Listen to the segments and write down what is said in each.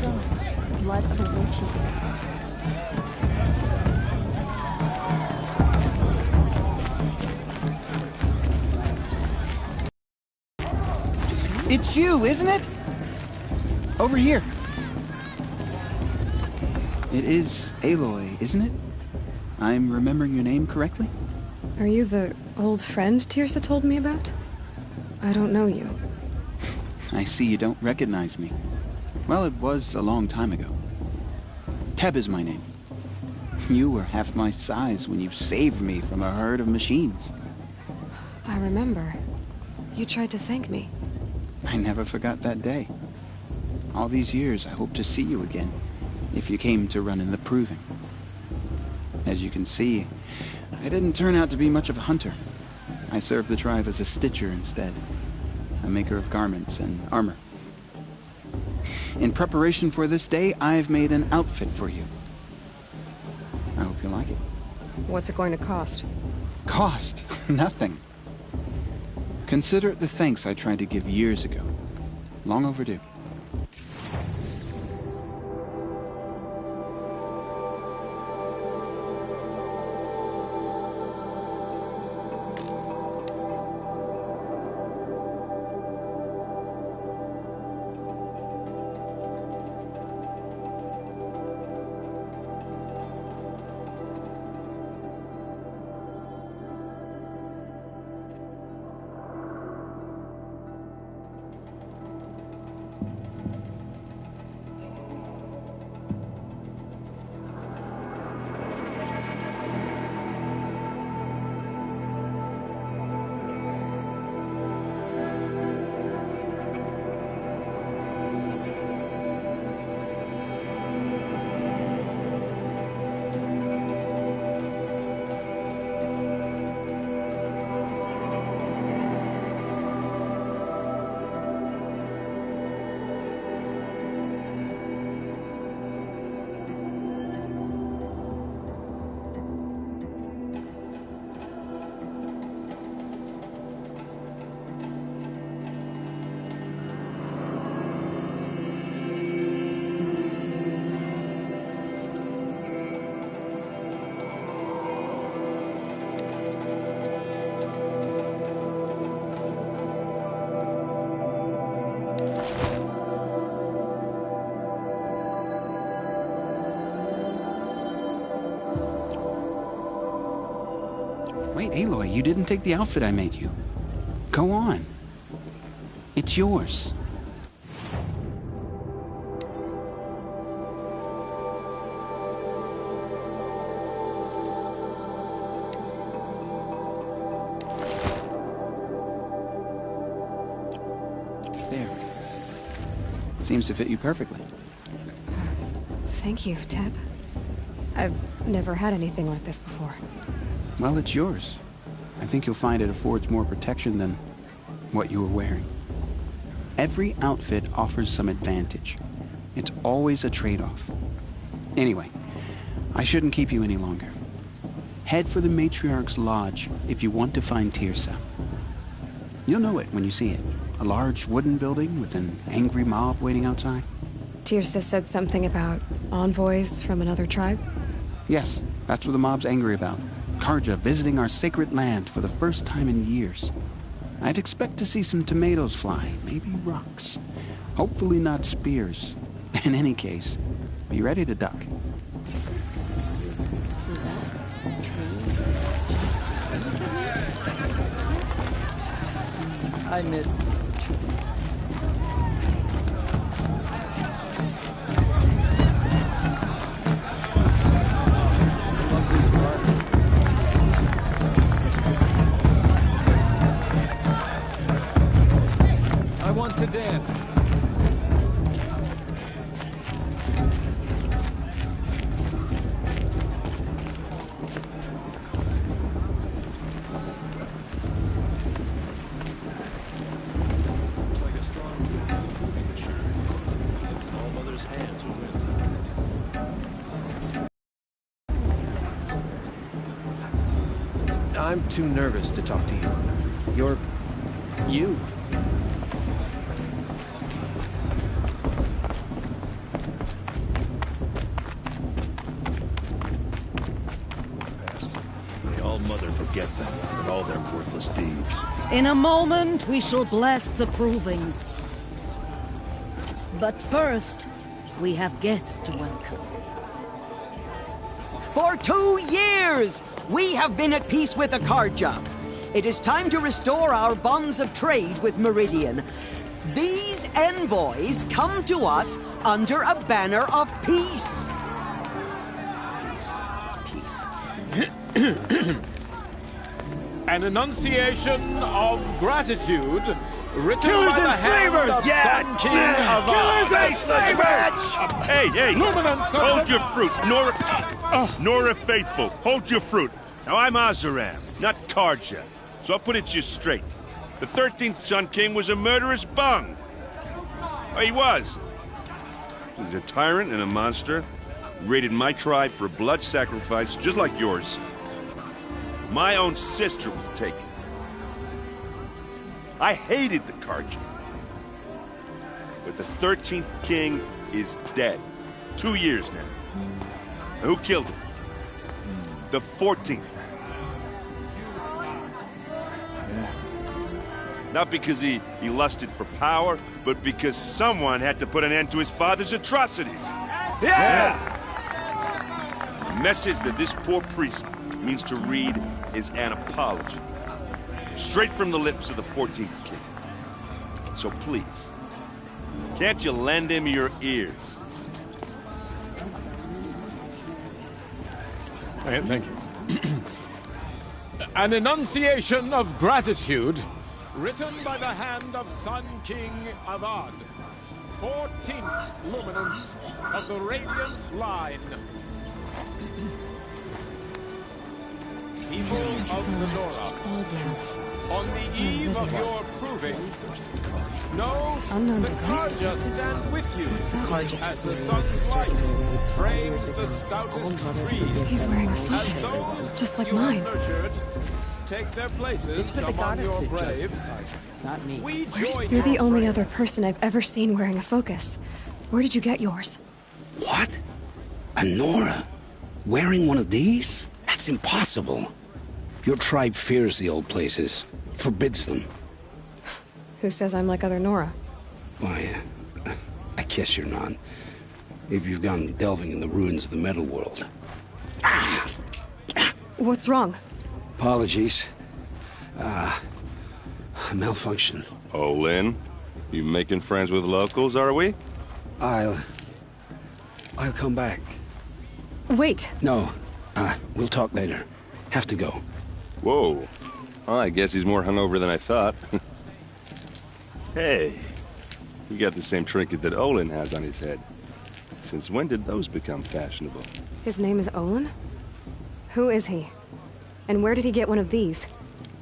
strong. Blood of a witch even. It's you, isn't it? Over here. It is Aloy, isn't it? I'm remembering your name correctly? Are you the old friend Teersa told me about? I don't know you. I see you don't recognize me. Well, it was a long time ago. Teb is my name. You were half my size when you saved me from a herd of machines. I remember. You tried to thank me. I never forgot that day. All these years, I hope to see you again, if you came to run in the Proving. As you can see, I didn't turn out to be much of a hunter. I served the tribe as a stitcher instead, a maker of garments and armor. In preparation for this day, I've made an outfit for you. I hope you like it. What's it going to cost? Cost? Nothing. Consider it the thanks I tried to give years ago. Long overdue. Wait, Aloy, you didn't take the outfit I made you. Go on. It's yours. There. Seems to fit you perfectly. Thank you, Teb. I've never had anything like this before. Well, it's yours. I think you'll find it affords more protection than what you were wearing. Every outfit offers some advantage. It's always a trade-off. Anyway, I shouldn't keep you any longer. Head for the Matriarch's Lodge if you want to find Teersa. You'll know it when you see it. A large wooden building with an angry mob waiting outside. Teersa said something about envoys from another tribe? Yes, that's what the mob's angry about. Carja visiting our sacred land for the first time in years. I'd expect to see some tomatoes fly, maybe rocks. Hopefully not spears. In any case, be ready to duck. I missed. I want to dance. I'm too nervous to talk to you. You're... you. to forget them and all their worthless deeds. In a moment, we shall bless the proving. But first, we have guests to welcome. For 2 years, we have been at peace with the Carja. It is time to restore our bonds of trade with Meridian. These envoys come to us under a banner of peace. An enunciation of gratitude written Killers by the and hand slavers! of Yeah! Sun King Avad. Killers and slavers! Hey! Luminance of Hold the- your fruit, Nora Faithful. Hold your fruit. Now I'm Azaram, not Carja, so I'll put it to you straight. The 13th Sun King was a murderous bung. Oh, he was. He was a tyrant and a monster. Raided my tribe for a blood sacrifice, just like yours. My own sister was taken. I hated the Carja. But the 13th king is dead. 2 years now. And who killed him? The 14th. Not because he lusted for power, but because someone had to put an end to his father's atrocities. Yeah! The message that this poor priest means to read is an apology. Straight from the lips of the 14th king. So please, can't you lend him your ears? Thank you. An enunciation of gratitude written by the hand of Sun King Avad, 14th luminance of the Radiant Line. People of the Nora, on the eve of your proving, know Unknown the device Carja stand with you that? as the sun's light frames the stoutest trees. He's wearing a As focus, those just like you have mine. nurtured take their places among your braves, Not me. we join You're the your only brave. other person I've ever seen wearing a focus. Where did you get yours? What? A Nora? Wearing one of these? That's impossible. Your tribe fears the old places, forbids them. Who says I'm like other Nora? Why, I guess you're not. If you've gone delving in the ruins of the metal world. What's wrong? Apologies. Malfunction. Oh, Lynn, you making friends with locals, are we? I'll come back. Wait. No, we'll talk later. Have to go. Whoa. Well, I guess he's more hungover than I thought. Hey, you got the same trinket that Olin has on his head. Since when did those become fashionable? His name is Olin? Who is he? And where did he get one of these?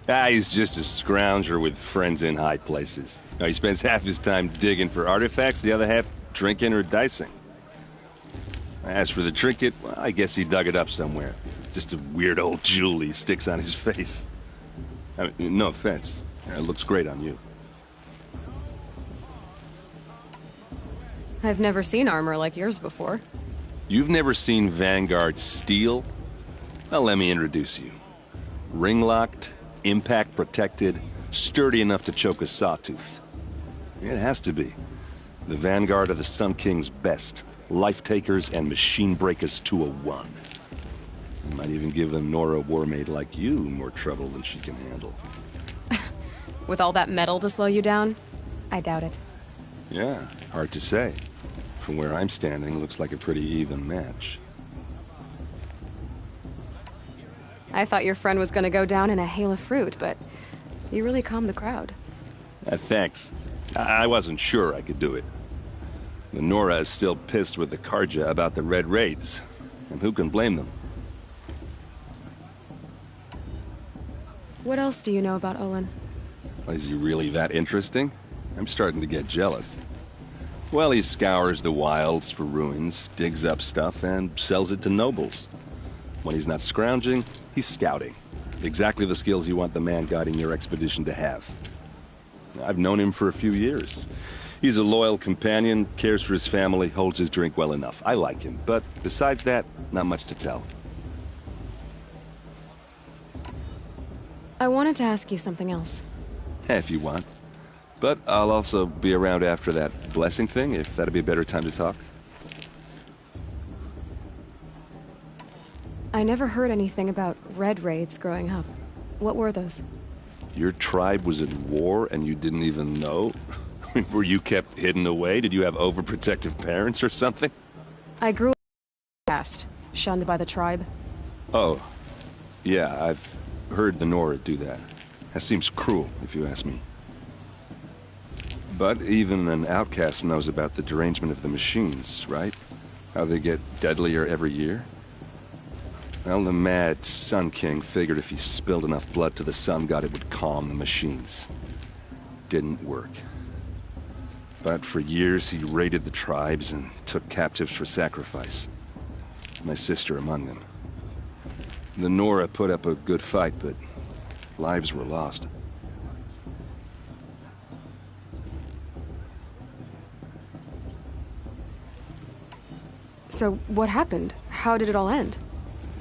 He's just a scrounger with friends in high places. Now, he spends half his time digging for artifacts, the other half drinking or dicing. As for the trinket, well, I guess he dug it up somewhere. Just a weird old jewel he sticks on his face. I mean, no offense. It looks great on you. I've never seen armor like yours before. You've never seen Vanguard steel? Well, let me introduce you. Ring-locked, impact-protected, sturdy enough to choke a sawtooth. It has to be. The Vanguard of the Sun King's best. Life-takers and machine-breakers to a one. I might even give a Nora warmaid like you more trouble than she can handle. With all that metal to slow you down? I doubt it. Yeah, hard to say. From where I'm standing, looks like a pretty even match. I thought your friend was gonna go down in a hail of fruit, but you really calmed the crowd. Thanks. I wasn't sure I could do it. The Nora is still pissed with the Carja about the Red Raids, and who can blame them? What else do you know about Olin? Is he really that interesting? I'm starting to get jealous. Well, he scours the wilds for ruins, digs up stuff, and sells it to nobles. When he's not scrounging, he's scouting. Exactly the skills you want the man guiding your expedition to have. I've known him for a few years. He's a loyal companion, cares for his family, holds his drink well enough. I like him, but besides that, not much to tell. I wanted to ask you something else. If you want. But I'll also be around after that blessing thing, if that'd be a better time to talk. I never heard anything about red raids growing up. What were those? Your tribe was at war and you didn't even know? I mean, were you kept hidden away? Did you have overprotective parents or something? I grew up fast, shunned by the tribe. Oh. Yeah, I've heard the Nora do that. That seems cruel, if you ask me. But even an outcast knows about the derangement of the machines, right? How they get deadlier every year? Well, the mad Sun King figured if he spilled enough blood to the Sun God, it would calm the machines. Didn't work. But for years, he raided the tribes and took captives for sacrifice. My sister among them. The Nora put up a good fight, but lives were lost. So, what happened? How did it all end?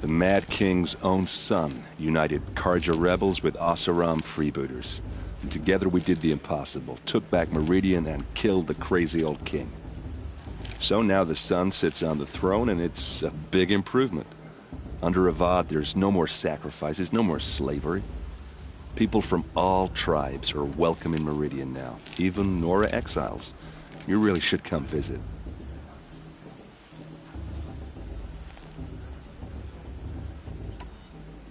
The Mad King's own son united Carja rebels with Oseram freebooters. And together we did the impossible, took back Meridian and killed the crazy old king. So now the son sits on the throne and it's a big improvement. Under Avad, there's no more sacrifices, no more slavery. People from all tribes are welcome in Meridian now, even Nora exiles. You really should come visit.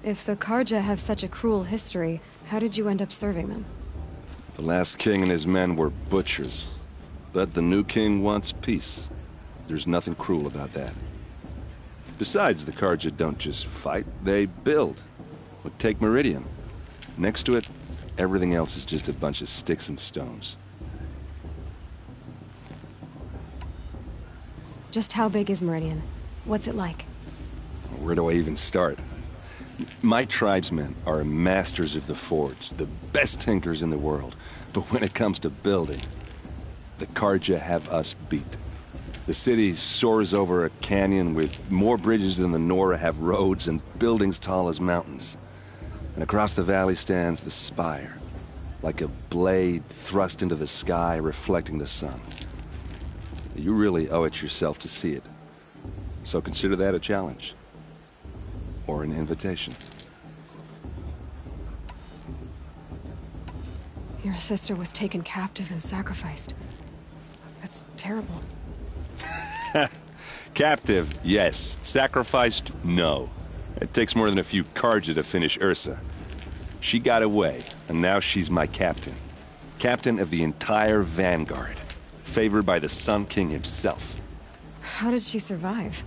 If the Carja have such a cruel history, how did you end up serving them? The last king and his men were butchers. But the new king wants peace. There's nothing cruel about that. Besides, the Carja don't just fight, they build. Look, take Meridian. Next to it, everything else is just a bunch of sticks and stones. Just how big is Meridian? What's it like? Where do I even start? My tribesmen are masters of the forge, the best tinkers in the world. But when it comes to building, the Carja have us beat. The city soars over a canyon with more bridges than the Nora have roads and buildings tall as mountains. And across the valley stands the spire, like a blade thrust into the sky reflecting the sun. You really owe it yourself to see it. So consider that a challenge. Or an invitation. Your sister was taken captive and sacrificed. That's terrible. Captive, yes. Sacrificed, no. It takes more than a few Carja to finish Ursa. She got away, and now she's my captain. Captain of the entire Vanguard. Favored by the Sun King himself. How did she survive?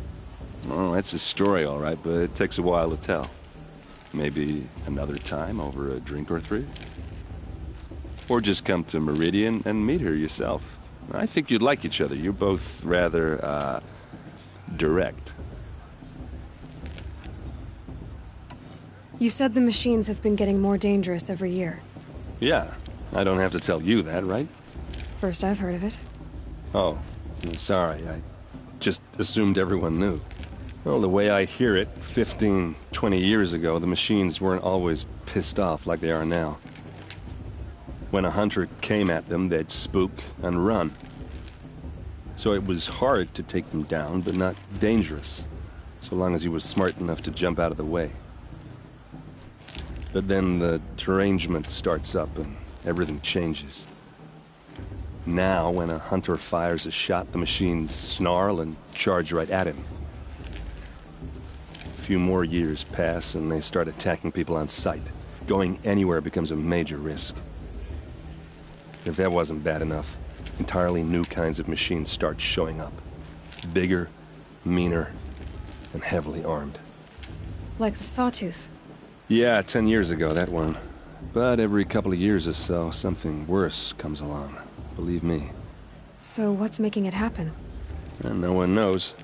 Oh, that's a story, all right, but it takes a while to tell. Maybe another time over a drink or three? Or just come to Meridian and meet her yourself. I think you'd like each other. You're both rather, direct. You said the machines have been getting more dangerous every year. Yeah, I don't have to tell you that, right? First I've heard of it. Oh, I'm sorry. I just assumed everyone knew. Well, the way I hear it, 15, 20 years ago, the machines weren't always pissed off like they are now. When a hunter came at them, they'd spook and run. So it was hard to take them down, but not dangerous, so long as he was smart enough to jump out of the way. But then the derangement starts up and everything changes. Now, when a hunter fires a shot, the machines snarl and charge right at him. A few more years pass and they start attacking people on sight. Going anywhere becomes a major risk. If that wasn't bad enough, entirely new kinds of machines start showing up. Bigger, meaner, and heavily armed. Like the Sawtooth? Yeah, 10 years ago, that one. But every couple of years or so, something worse comes along. Believe me. So what's making it happen? And no one knows.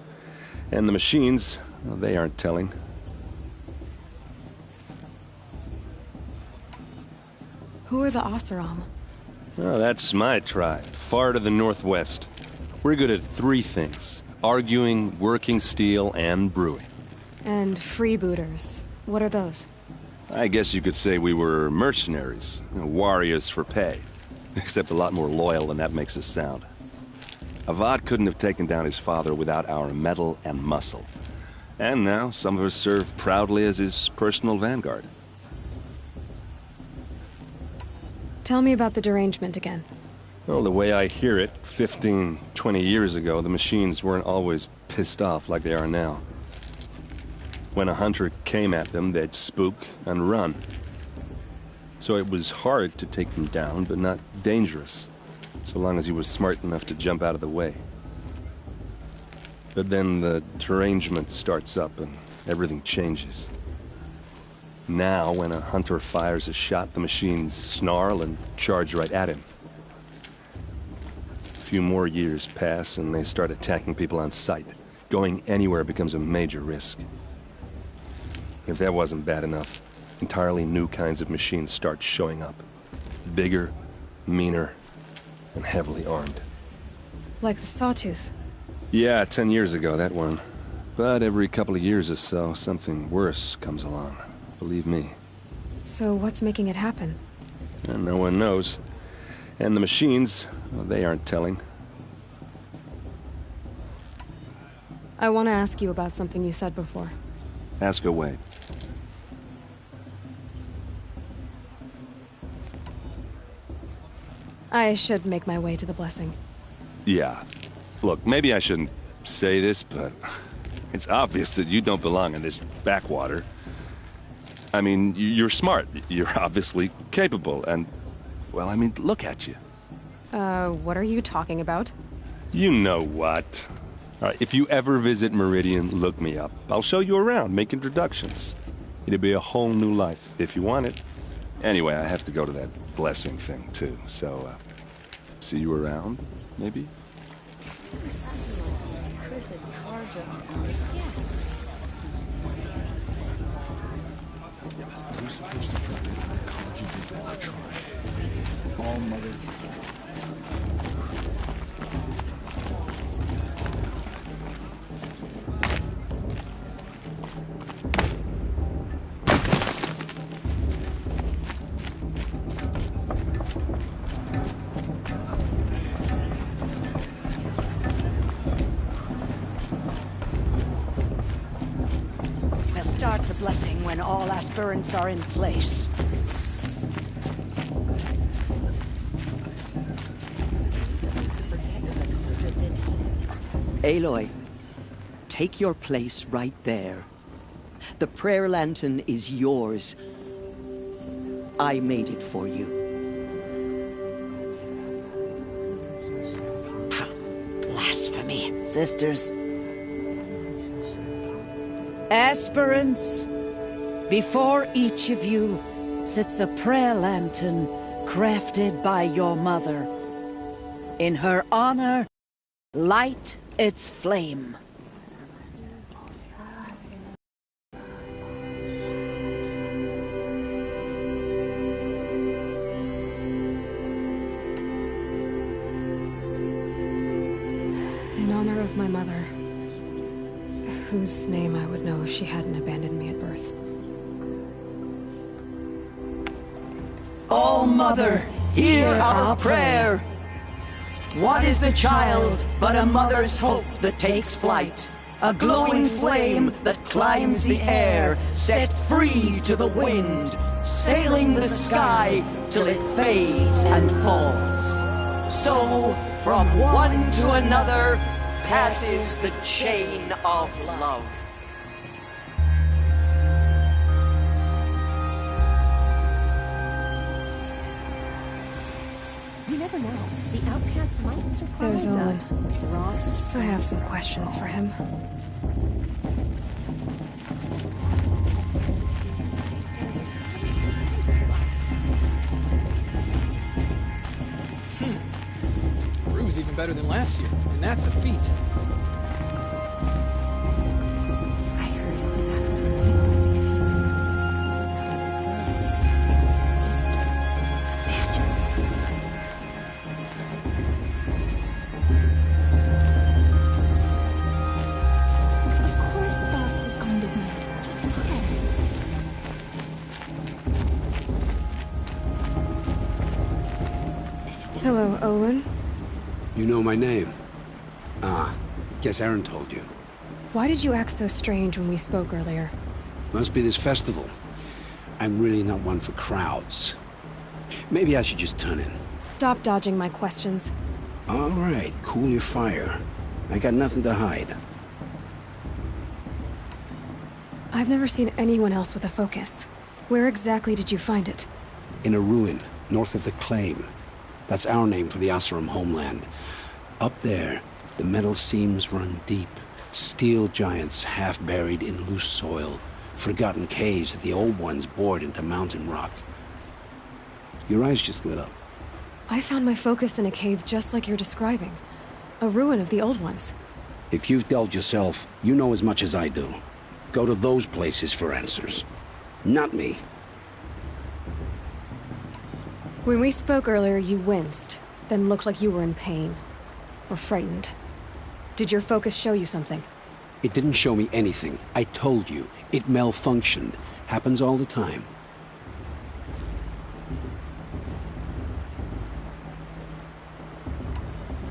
And the machines, well, they aren't telling. Who are the Oseram? Oh, that's my tribe, far to the northwest. We're good at three things. Arguing, working steel, and brewing. And freebooters. What are those? I guess you could say we were mercenaries, warriors for pay. Except a lot more loyal than that makes us sound. Avad couldn't have taken down his father without our metal and muscle. And now, some of us serve proudly as his personal vanguard. Tell me about the derangement again. Well, the way I hear it, 15, 20 years ago, the machines weren't always pissed off like they are now. When a hunter came at them, they'd spook and run. So it was hard to take them down, but not dangerous, so long as he was smart enough to jump out of the way. But then the derangement starts up and everything changes. Now, when a hunter fires a shot, the machines snarl and charge right at him. A few more years pass and they start attacking people on sight. Going anywhere becomes a major risk. If that wasn't bad enough, entirely new kinds of machines start showing up. Bigger, meaner, and heavily armed. Like the Sawtooth. Yeah, 10 years ago, that one. But every couple of years or so, something worse comes along. Believe me. So what's making it happen? And no one knows. And the machines, well, they aren't telling. I want to ask you about something you said before. Ask away. I should make my way to the blessing. Yeah. Look, maybe I shouldn't say this, but it's obvious that you don't belong in this backwater. I mean, you're smart. You're obviously capable, and, well, I mean, look at you. What are you talking about? You know what. All right, if you ever visit Meridian, look me up. I'll show you around, make introductions. It'll be a whole new life, if you want it. Anyway, I have to go to that blessing thing, too, so, see you around, maybe? We'll start the blessing when all aspirants are in place. Aloy, take your place right there. The prayer lantern is yours. I made it for you. Blasphemy, sisters. Aspirants, before each of you sits a prayer lantern crafted by your mother. In her honor, light its flame. In honor of my mother, whose name I would know if she hadn't abandoned me at birth. Oh, Mother, hear our prayer. What is the child but a mother's hope that takes flight? A glowing flame that climbs the air, set free to the wind, sailing the sky till it fades and falls. So, from one to another, passes the chain of love. You never know. The outcast might surprise There's Olin. us. Rost. I have some questions for him. Brew's even better than last year, and that's a feat. I heard he asked for a blessing if he wins. His sister. Imagine. Of course Bast is going to win. Just look at him. Hello, Olin. You know my name? Ah, guess Aaron told you. Why did you act so strange when we spoke earlier? Must be this festival. I'm really not one for crowds. Maybe I should just turn in. Stop dodging my questions. All right, cool your fire. I got nothing to hide. I've never seen anyone else with a focus. Where exactly did you find it? In a ruin, north of the Claim. That's our name for the Oseram homeland. Up there, the metal seams run deep. Steel giants half buried in loose soil. Forgotten caves that the old ones bored into mountain rock. Your eyes just lit up. I found my focus in a cave just like you're describing. A ruin of the old ones. If you've delved yourself, you know as much as I do. Go to those places for answers. Not me. When we spoke earlier, you winced, then looked like you were in pain. Or frightened. Did your focus show you something? It didn't show me anything. I told you. It malfunctioned. Happens all the time.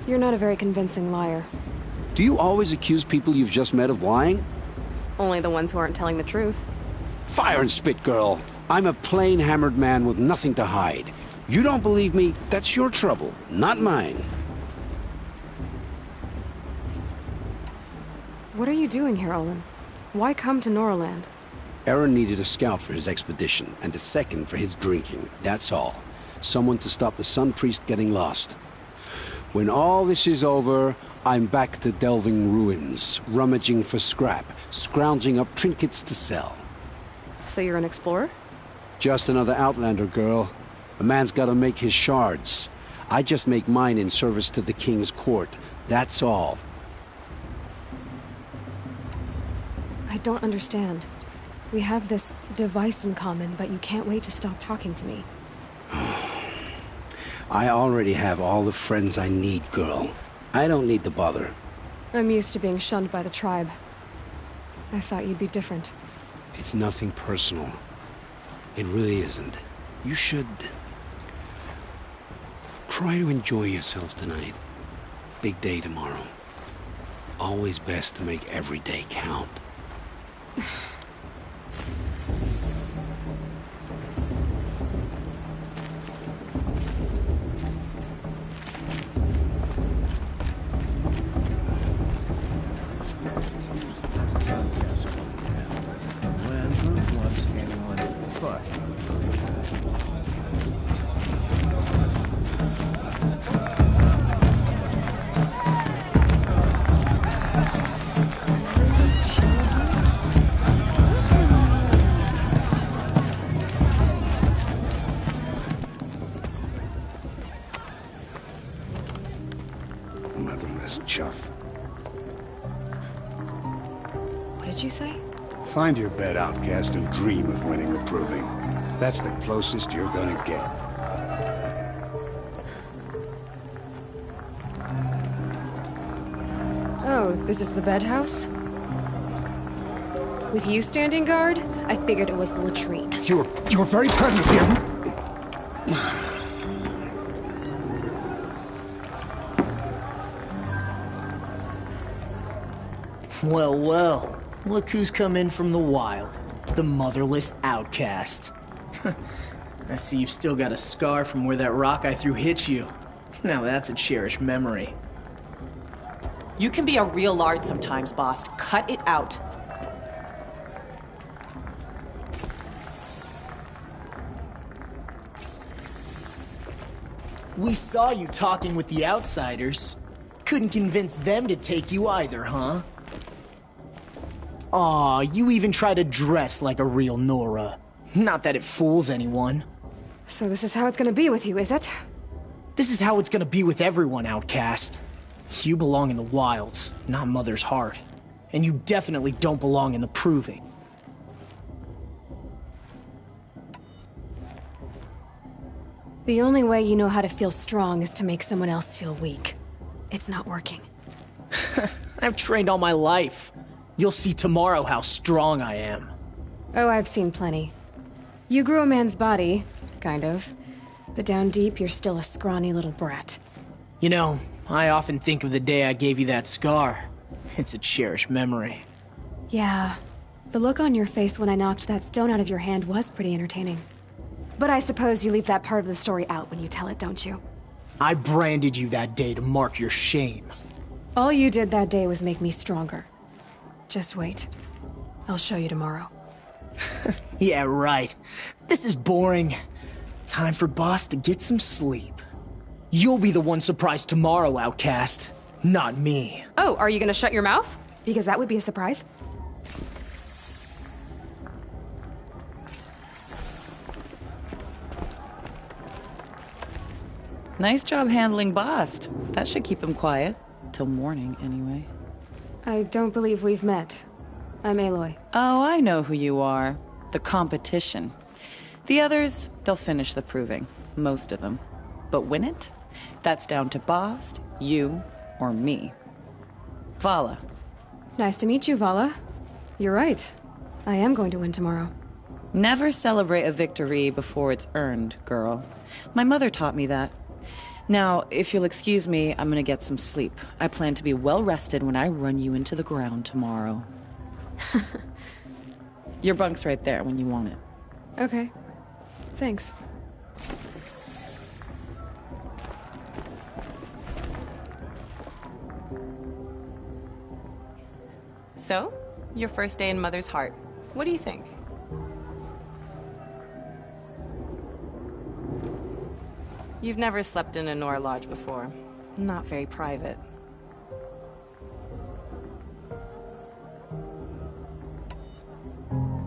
You're not a very convincing liar. Do you always accuse people you've just met of lying? Only the ones who aren't telling the truth. Fire and spit, girl. I'm a plain hammered man with nothing to hide. You don't believe me, that's your trouble, not mine. What are you doing here, Olin? Why come to Noraland? Aaron needed a scout for his expedition, and a second for his drinking, that's all. Someone to stop the Sun Priest getting lost. When all this is over, I'm back to delving ruins, rummaging for scrap, scrounging up trinkets to sell. So you're an explorer? Just another Outlander, girl. A man's gotta make his shards. I just make mine in service to the King's court, that's all. I don't understand. We have this device in common, but you can't wait to stop talking to me. I already have all the friends I need, girl. I don't need the bother. I'm used to being shunned by the tribe. I thought you'd be different. It's nothing personal. It really isn't. You should... try to enjoy yourself tonight. Big day tomorrow. Always best to make every day count. Motherless chuff. What did you say? Find your bed, outcast, and dream of winning the proving. That's the closest you're gonna get. Oh, this is the bedhouse? With you standing guard, I figured it was the latrine. Your very presence here... Well, well. Look who's come in from the wild. The motherless outcast. I see you've still got a scar from where that rock I threw hit you. Now that's a cherished memory. You can be a real lard sometimes, boss. Cut it out. We saw you talking with the outsiders. Couldn't convince them to take you either, huh? Aw, you even try to dress like a real Nora. Not that it fools anyone. So this is how it's gonna be with you, is it? This is how it's gonna be with everyone, outcast. You belong in the wilds, not Mother's Heart. And you definitely don't belong in the Proving. The only way you know how to feel strong is to make someone else feel weak. It's not working. I've trained all my life. You'll see tomorrow how strong I am. Oh, I've seen plenty. You grew a man's body, kind of. But down deep, you're still a scrawny little brat. You know, I often think of the day I gave you that scar. It's a cherished memory. Yeah. The look on your face when I knocked that stone out of your hand was pretty entertaining. But I suppose you leave that part of the story out when you tell it, don't you? I branded you that day to mark your shame. All you did that day was make me stronger. Just wait. I'll show you tomorrow. Yeah, right. This is boring. Time for Boss to get some sleep. You'll be the one surprised tomorrow, Outcast. Not me. Oh, are you gonna shut your mouth? Because that would be a surprise. Nice job handling Bast. That should keep him quiet. Till morning, anyway. I don't believe we've met. I'm Aloy. Oh, I know who you are. The competition. The others, they'll finish the proving. Most of them. But win it? That's down to Bast, you, or me. Vala. Nice to meet you, Vala. You're right. I am going to win tomorrow. Never celebrate a victory before it's earned, girl. My mother taught me that. Now, if you'll excuse me, I'm gonna get some sleep. I plan to be well rested when I run you into the ground tomorrow. Your bunk's right there when you want it. Okay. Thanks. So, your first day in Mother's Heart. What do you think? You've never slept in a Nora lodge before. Not very private.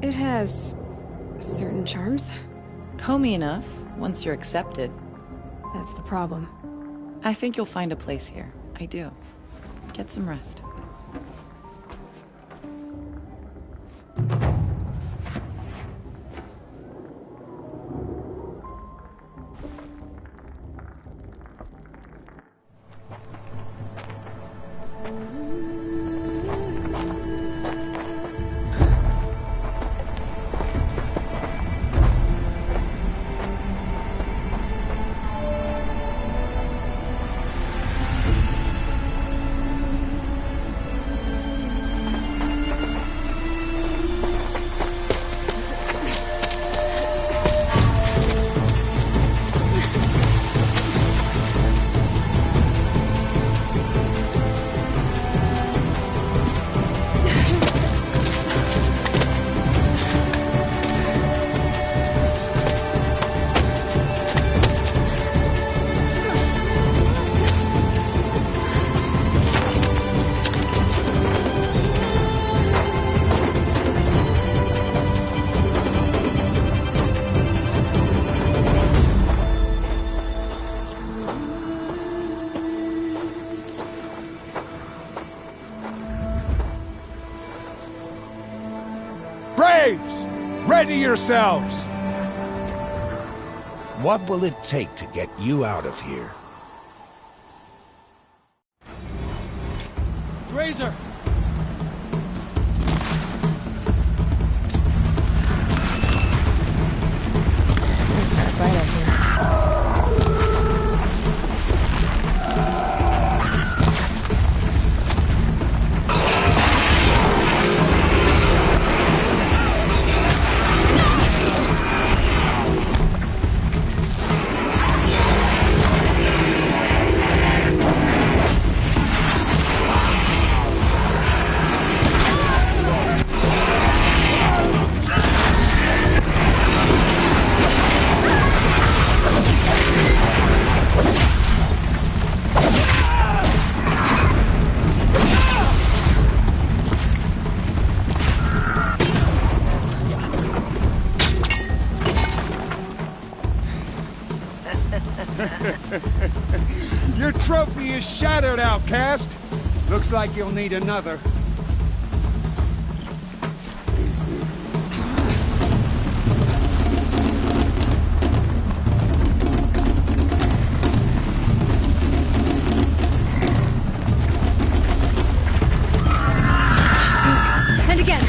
It has certain charms. Homey enough, once you're accepted. That's the problem. I think you'll find a place here. I do. Get some rest. Braves! Ready yourselves! What will it take to get you out of here? Razor! Your trophy is shattered, Outcast. Looks like you'll need another. And again.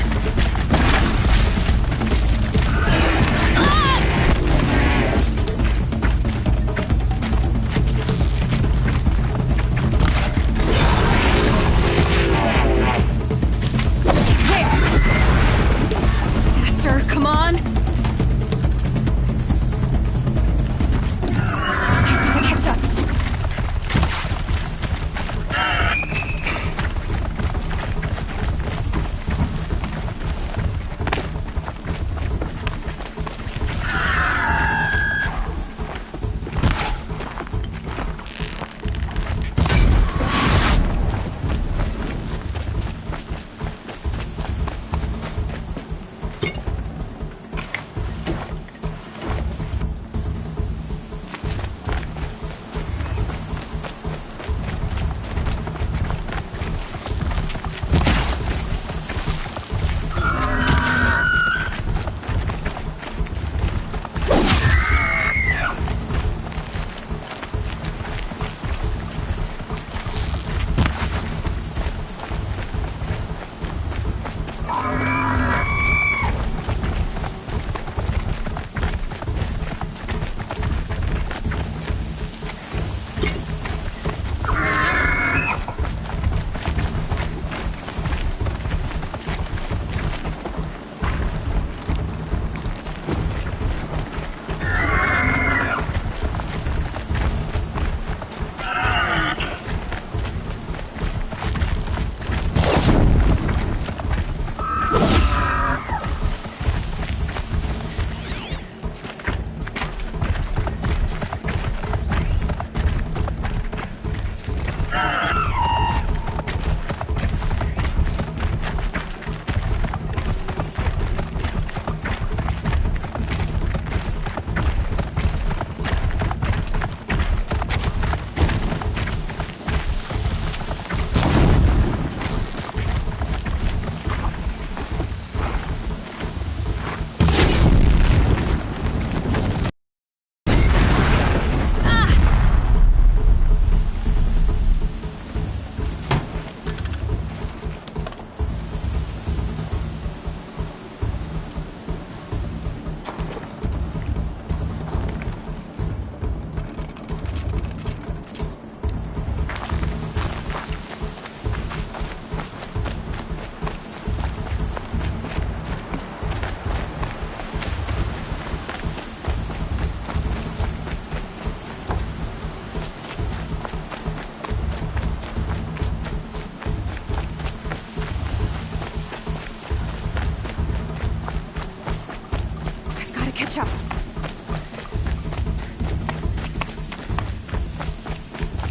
Gotcha!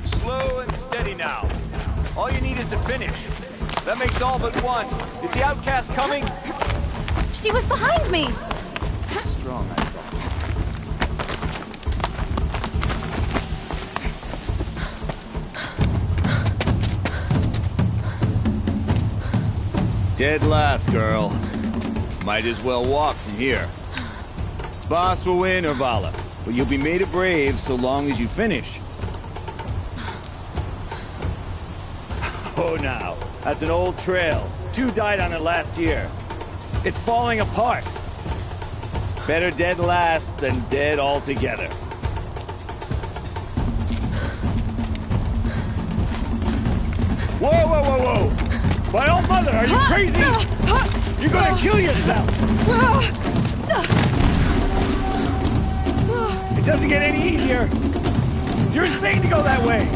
Slow and steady now. All you need is to finish. That makes all but one. Is the outcast coming? She was behind me! Strong, I thought. Dead last, girl. Might as well walk from here. Boss will win, Urvala, but you'll be made a brave so long as you finish. Oh, now, that's an old trail. 2 died on it last year. It's falling apart. Better dead last than dead altogether. Whoa, whoa, whoa, whoa! My old mother, are you crazy? You're gonna kill yourself! It doesn't get any easier! You're insane to go that way!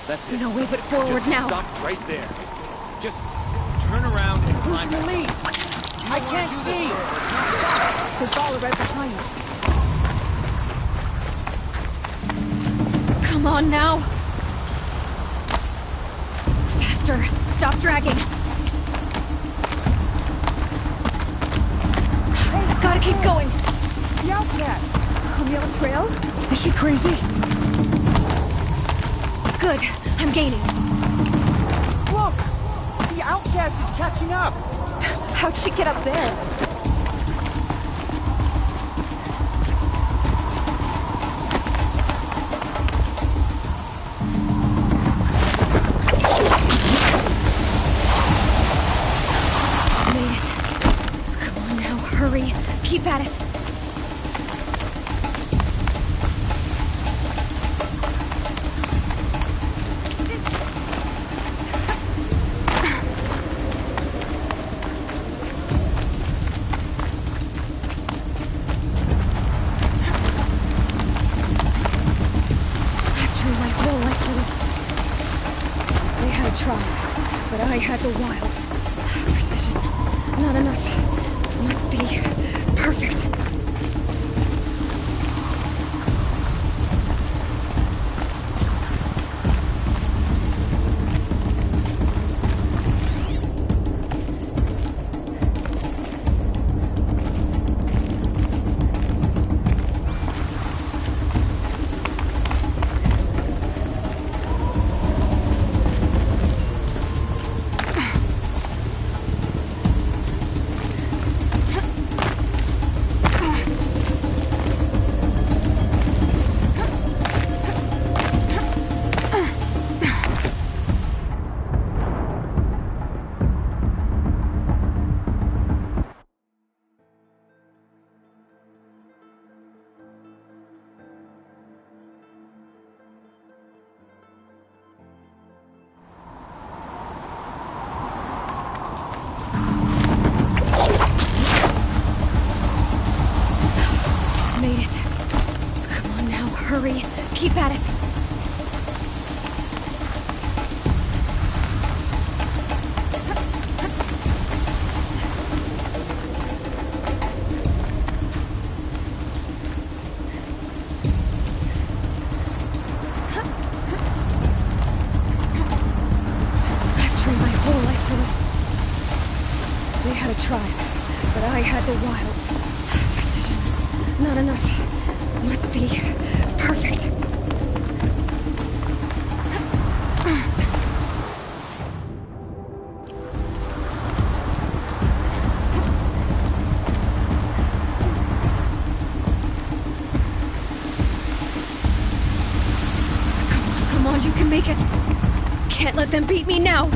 That's it. No way but forward Just now. Stop right there. Just turn around and climb. Who's your lead? I can't see! Urvala right behind you. Come on now! Faster! Stop dragging! I gotta keep going! The outcast! On the other trail? Is she crazy? Good. I'm gaining. Look! The outcast is catching up! How'd she get up there? Made it. Come on now, hurry. Keep at it. But I had the wilds. Precision. Not enough. Must be perfect. Hurry, keep at it. I've trained my whole life for this. They had a tribe, but I had the wilds. Precision, not enough. Must be perfect. Come on, you can make it. Can't let them beat me now.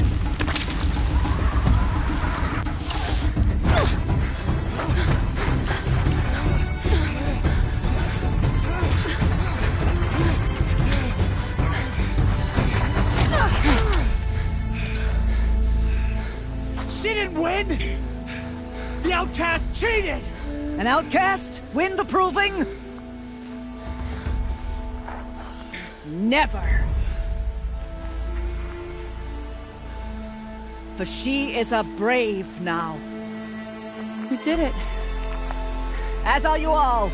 She didn't win! The outcast cheated! An outcast? Win the proving? Never! For she is a brave now. We did it. As are you all.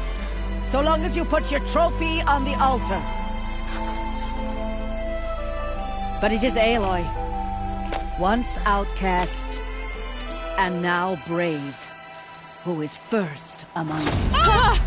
So long as you put your trophy on the altar. But it is Aloy. Once outcast, and now brave, who is first among us. Ah!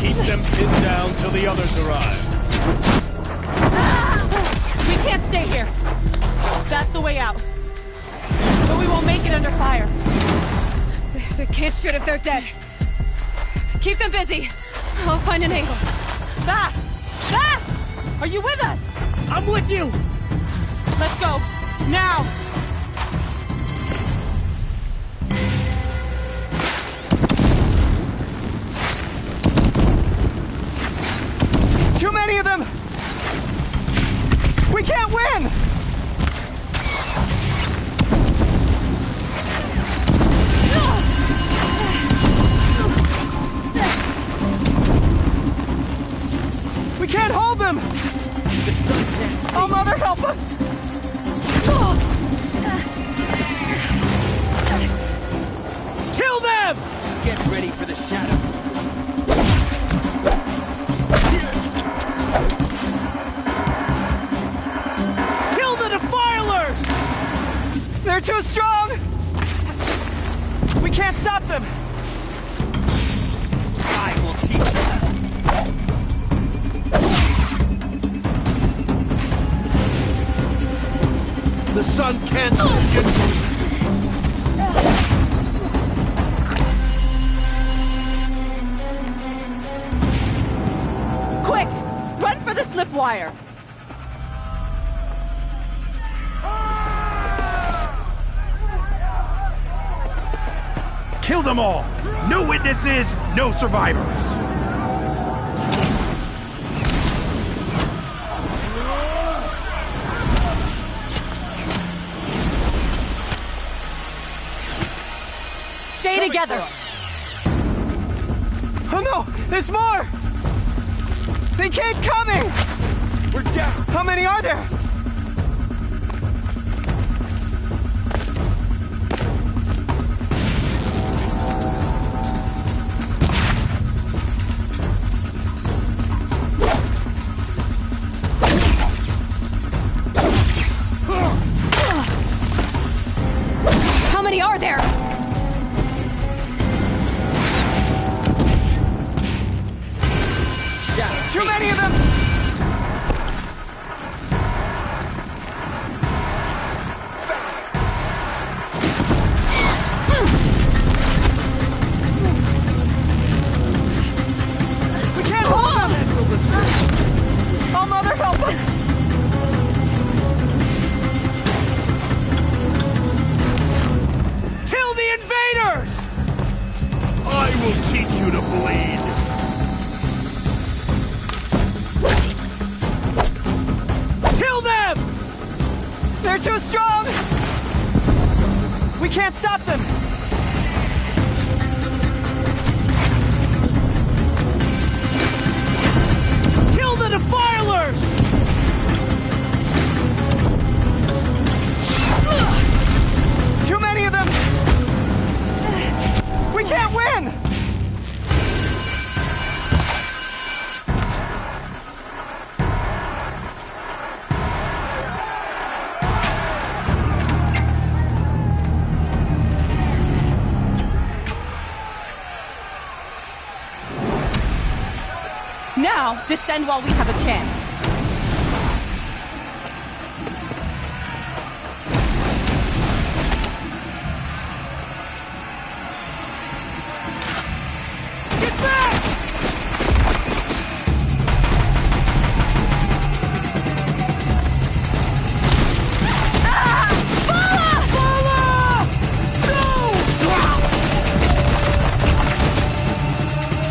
Keep them pinned down till the others arrive. We can't stay here. That's the way out. But we won't make it under fire. They can't shoot if they're dead. Keep them busy. I'll find an angle. Fast! Fast! Are you with us? I'm with you! Let's go. Now! Too many of them! We can't win! We can't hold them! Oh, Mother, help us! Kill them! Get ready for the shadow. Kill the Defilers! They're too strong! We can't stop them! I will teach them. The sun can't... Quick! Run for the slip wire! Kill them all! No witnesses, no survivors! Stay together! Oh no! There's more! They keep coming! We're down! How many are there? How many are there? Too many of them! We can't hold them! Oh, Mother, help us! Kill the invaders! I will teach you to bleed! Kill them! They're too strong! We can't stop them! Kill the Defilers! Too many of them! We can't win! Now, descend while we have a chance. Get back!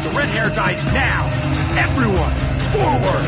The red hair dies now! Everyone, forward!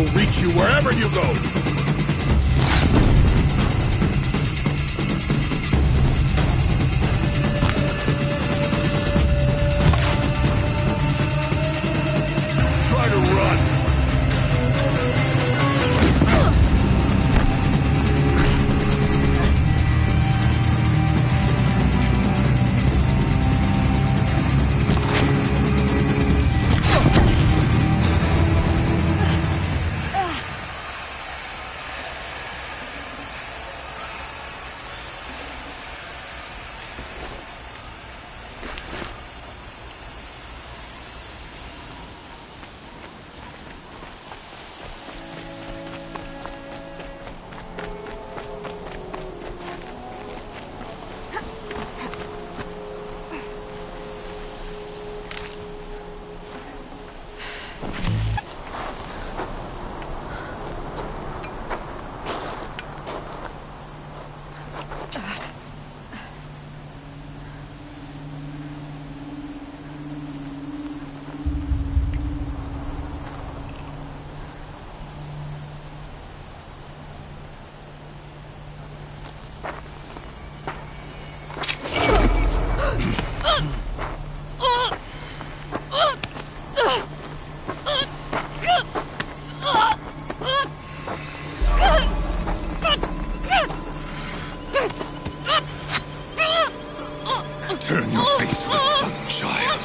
will reach you wherever you go. Try to run. Turn your face to the sun, child.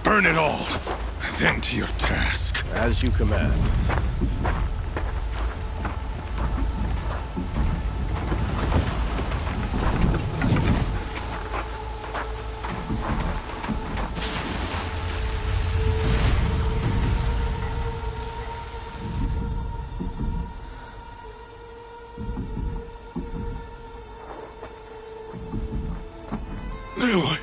Burn it all, then to your task. As you command. Aloy.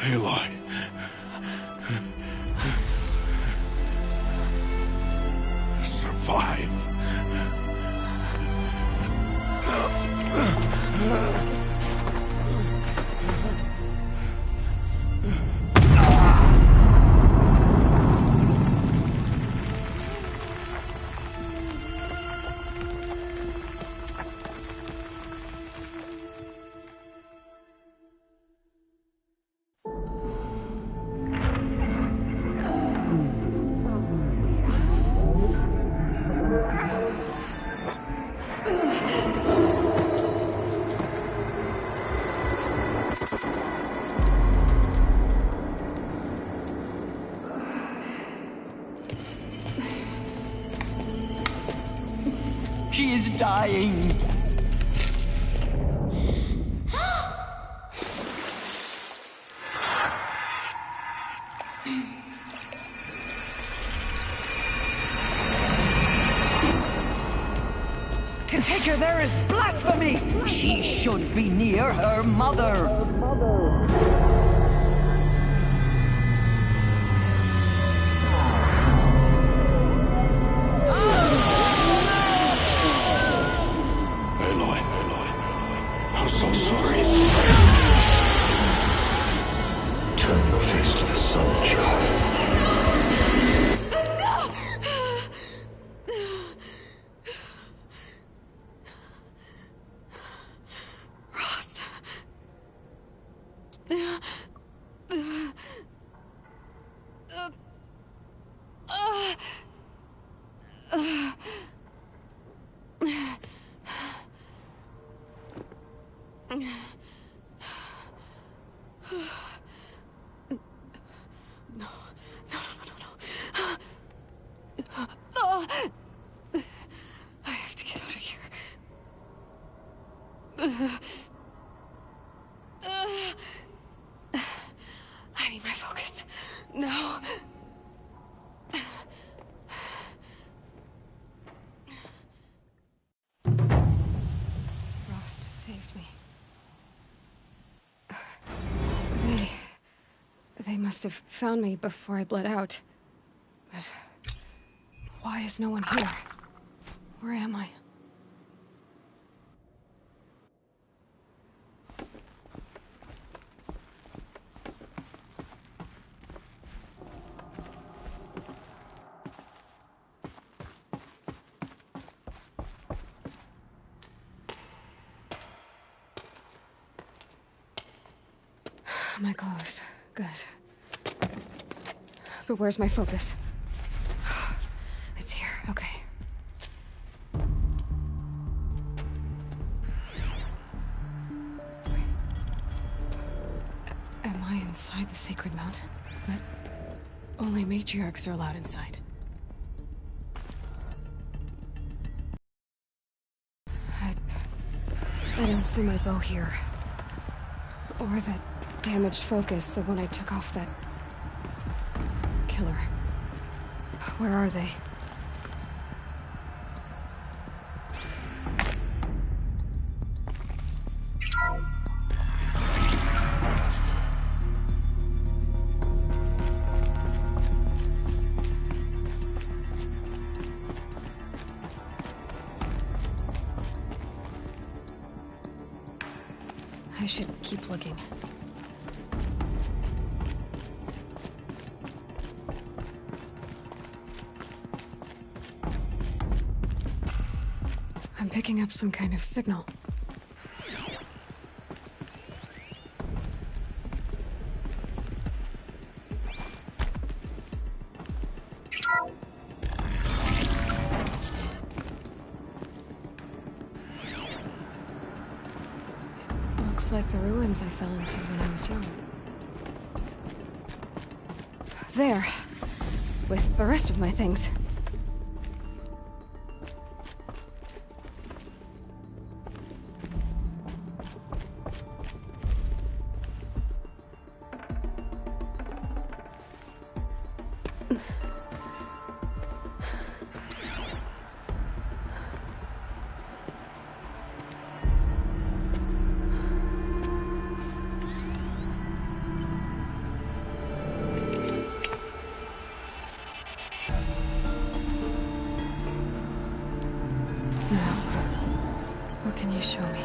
Aloy. Survive. She is dying. To take her there is blasphemy. She should be near her mother. I'm so sorry. Turn your face to the sun, child. Rost. I have to get out of here. I need my focus. No. Frost saved me. They must have found me before I bled out. But why is no one here? Where am I? My clothes. Good. But where's my focus? It's here. Okay. Am I inside the sacred mountain? But only matriarchs are allowed inside. I don't see my bow here. Or that damaged focus, the one I took off that killer. Where are they? I should keep looking. I'm picking up some kind of signal. Looks like the ruins I fell into when I was young. There. With the rest of my things. What can you show me?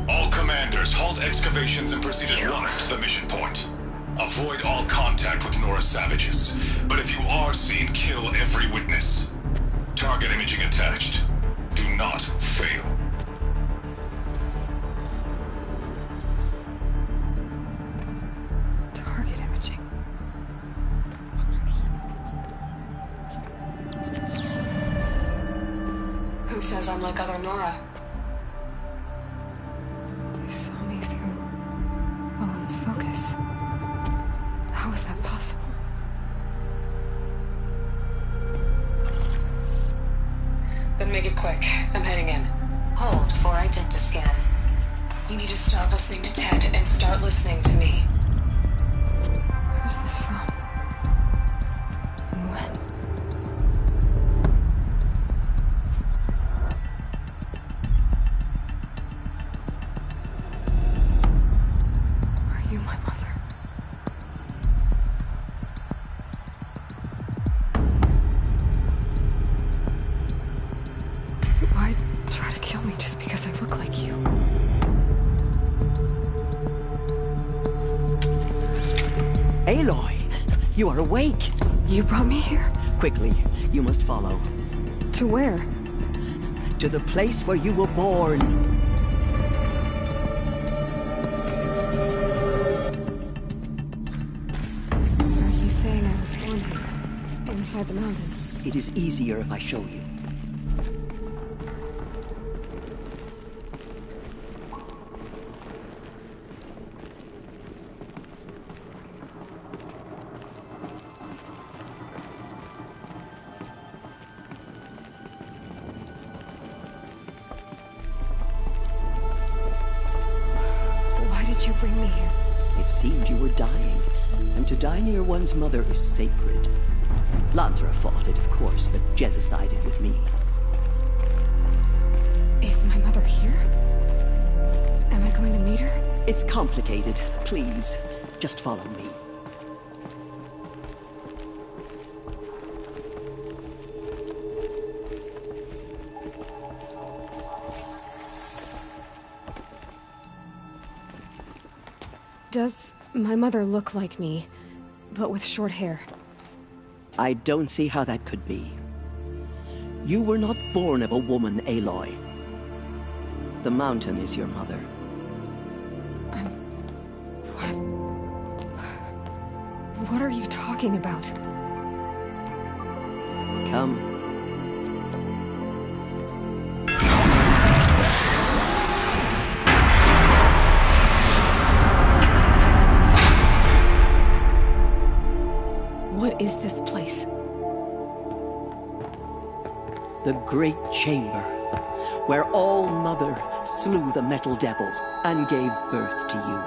All commanders, halt excavations and proceed at once to the mission point. Avoid all contact with Nora savages. But if you are seen, kill every witness. Target imaging attached. Do not fail. Target imaging. Who says I'm like other Nora? They saw me through Owen's focus. How is that possible? Then make it quick. I'm heading in. Hold for identiscan. You need to stop listening to Ted and start listening to me. Where's this from? And when? Are you my mother? Why try to kill me just because I look like you? Aloy, you are awake. You brought me here? Quickly, you must follow. To where? To the place where you were born. inside the mountain. It is easier if I show you. Why did you bring me here? It seemed you were dying, and to die near one's mother is sacred. Lantra fought it, of course, but Jezza sided with me. Is my mother here? Am I going to meet her? It's complicated. Please, just follow me. Does my mother look like me, but with short hair? I don't see how that could be. You were not born of a woman, Aloy. The mountain is your mother. What are you talking about? Come. What is this place? The Great Chamber, where All-Mother slew the Metal Devil and gave birth to you.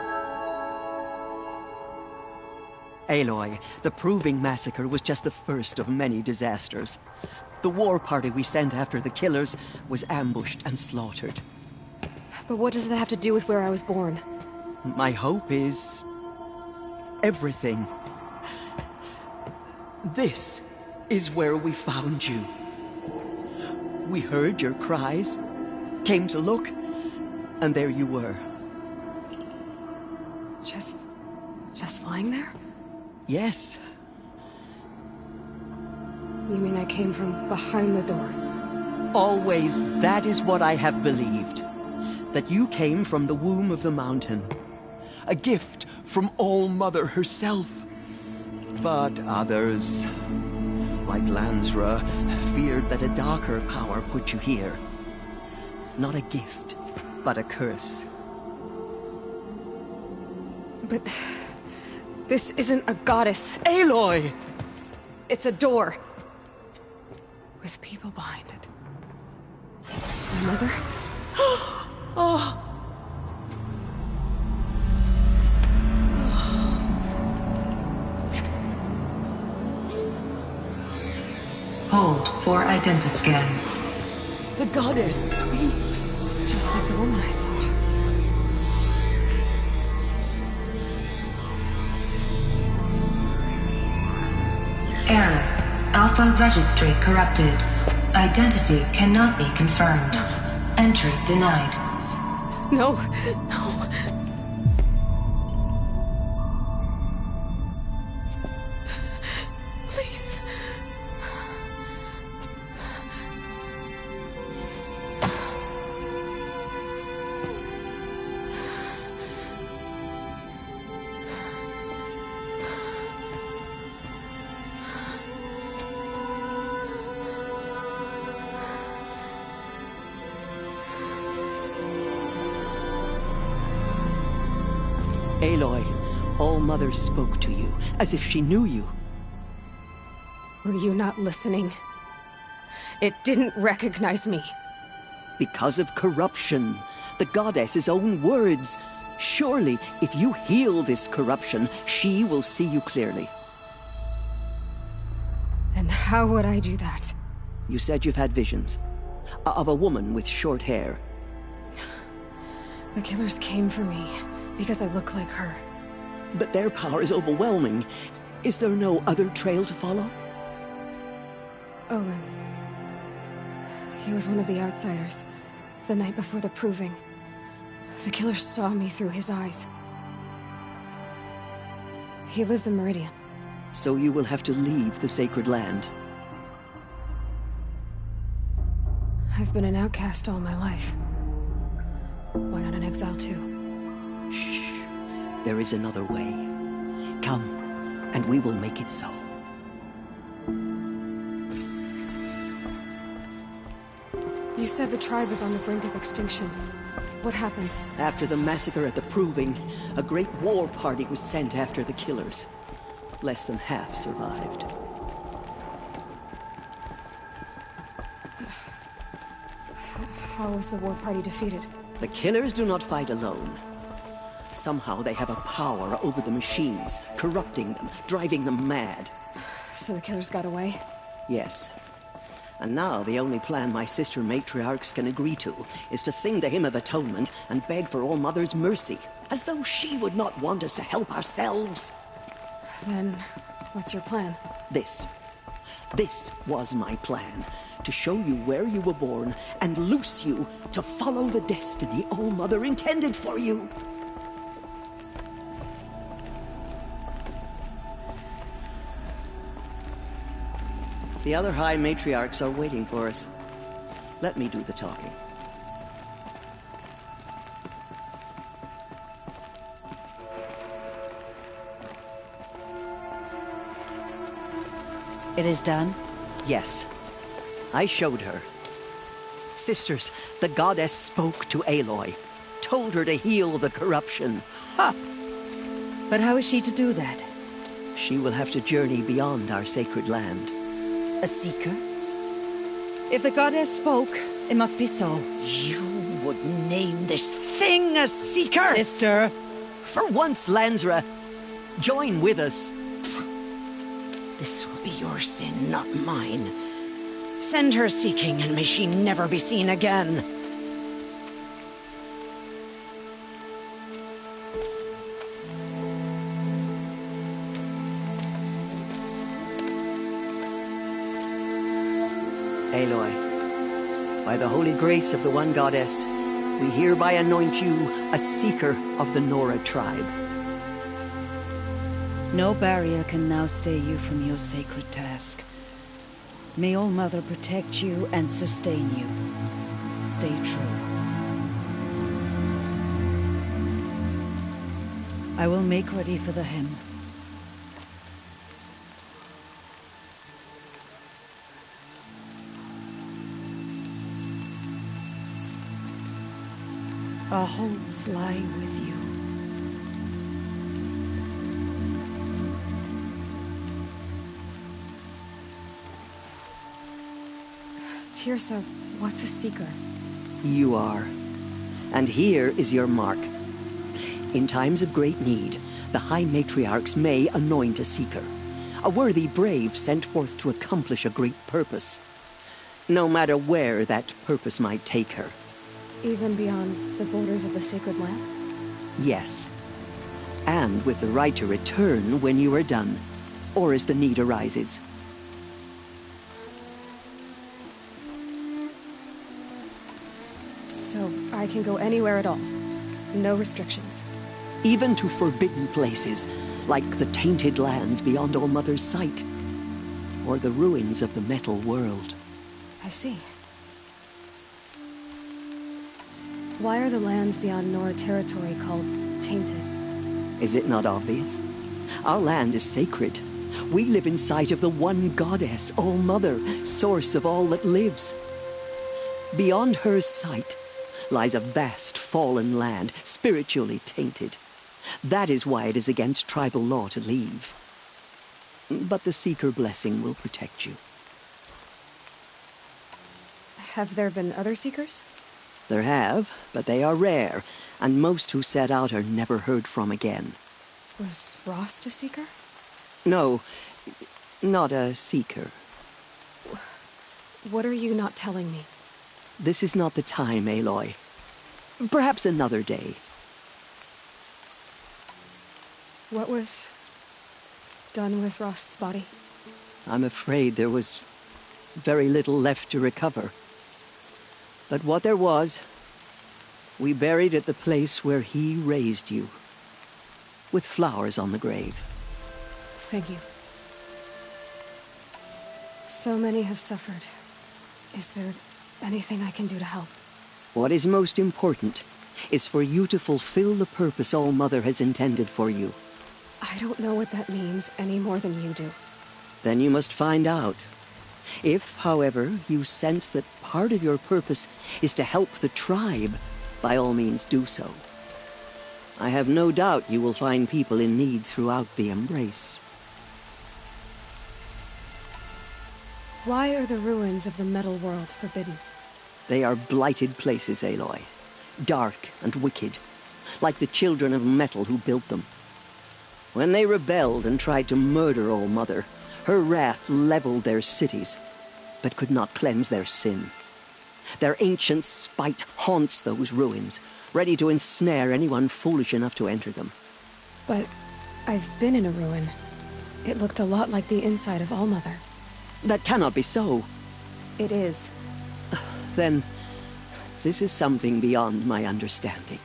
Aloy, the Proving Massacre was just the first of many disasters. The war party we sent after the killers was ambushed and slaughtered. But what does that have to do with where I was born? My hope is... everything. This is where we found you. We heard your cries, came to look, and there you were. Just lying there? Yes. You mean I came from behind the door? Always, that is what I have believed. That you came from the womb of the mountain. A gift from All-Mother herself. But others, like Lansra, feared that a darker power put you here. Not a gift, but a curse. But... this isn't a goddess. Aloy! It's a door. With people behind it. My mother? Oh! Hold for identiscan. The goddess speaks. Just like the woman I saw. Error. Alpha registry corrupted. Identity cannot be confirmed. Entry denied. No, no. Please. Aloy, All-Mother spoke to you, as if she knew you. Were you not listening? It didn't recognize me. Because of corruption. The goddess's own words. Surely, if you heal this corruption, she will see you clearly. And how would I do that? You said you've had visions. Of a woman with short hair. The killers came for me, because I look like her. But their power is overwhelming. Is there no other trail to follow? Owen. He was one of the outsiders. The night before the Proving. The killers saw me through his eyes. He lives in Meridian. So you will have to leave the sacred land. I've been an outcast all my life. Why not an exile too? Shh. There is another way. Come, and we will make it so. said the tribe was on the brink of extinction. What happened? After the massacre at the Proving, a great war party was sent after the killers. Less than half survived. How was the war party defeated? The killers do not fight alone. Somehow they have a power over the machines, corrupting them, driving them mad. So the killers got away? Yes. And now the only plan my sister matriarchs can agree to is to sing the Hymn of Atonement and beg for All Mother's mercy, as though she would not want us to help ourselves. Then, what's your plan? This was my plan. To show you where you were born and loose you to follow the destiny All Mother intended for you. The other High Matriarchs are waiting for us. Let me do the talking. It is done? Yes. I showed her. Sisters, the goddess spoke to Aloy. Told her to heal the corruption. Ha! But how is she to do that? She will have to journey beyond our sacred land. A seeker? If the goddess spoke, it must be so. You would name this thing a seeker? Sister! For once, Lansra, join with us. This will be your sin, not mine. Send her seeking, and may she never be seen again. Aloy, by the holy grace of the One Goddess, we hereby anoint you a seeker of the Nora tribe. No barrier can now stay you from your sacred task. May All Mother protect you and sustain you. Stay true. I will make ready for the hymn. Our homes lie with you. Teersa, what's a seeker? You are. And here is your mark. In times of great need, the High Matriarchs may anoint a seeker. A worthy brave sent forth to accomplish a great purpose. No matter where that purpose might take her. Even beyond the borders of the sacred land? Yes. And with the right to return when you are done, or as the need arises. So I can go anywhere at all? No restrictions? Even to forbidden places, like the tainted lands beyond All Mother's sight. Or the ruins of the metal world. I see. Why are the lands beyond Nora territory called tainted? Is it not obvious? Our land is sacred. We live in sight of the One Goddess, All Mother, source of all that lives. Beyond her sight lies a vast fallen land, spiritually tainted. That is why it is against tribal law to leave. But the Seeker blessing will protect you. Have there been other Seekers? There have, but they are rare, and most who set out are never heard from again. Was Rost a Seeker? No, not a Seeker. What are you not telling me? This is not the time, Aloy. Perhaps another day. What was done with Rost's body? I'm afraid there was very little left to recover. But what there was, we buried at the place where he raised you, with flowers on the grave. Thank you. So many have suffered. Is there anything I can do to help? What is most important is for you to fulfill the purpose All Mother has intended for you. I don't know what that means any more than you do. Then you must find out. If, however, you sense that part of your purpose is to help the tribe, by all means do so. I have no doubt you will find people in need throughout the Embrace. Why are the ruins of the metal world forbidden? They are blighted places, Aloy. Dark and wicked, like the children of metal who built them. When they rebelled and tried to murder All-Mother, her wrath leveled their cities, but could not cleanse their sin. Their ancient spite haunts those ruins, ready to ensnare anyone foolish enough to enter them. But I've been in a ruin. It looked a lot like the inside of All-Mother. That cannot be so. It is. Then, this is something beyond my understanding.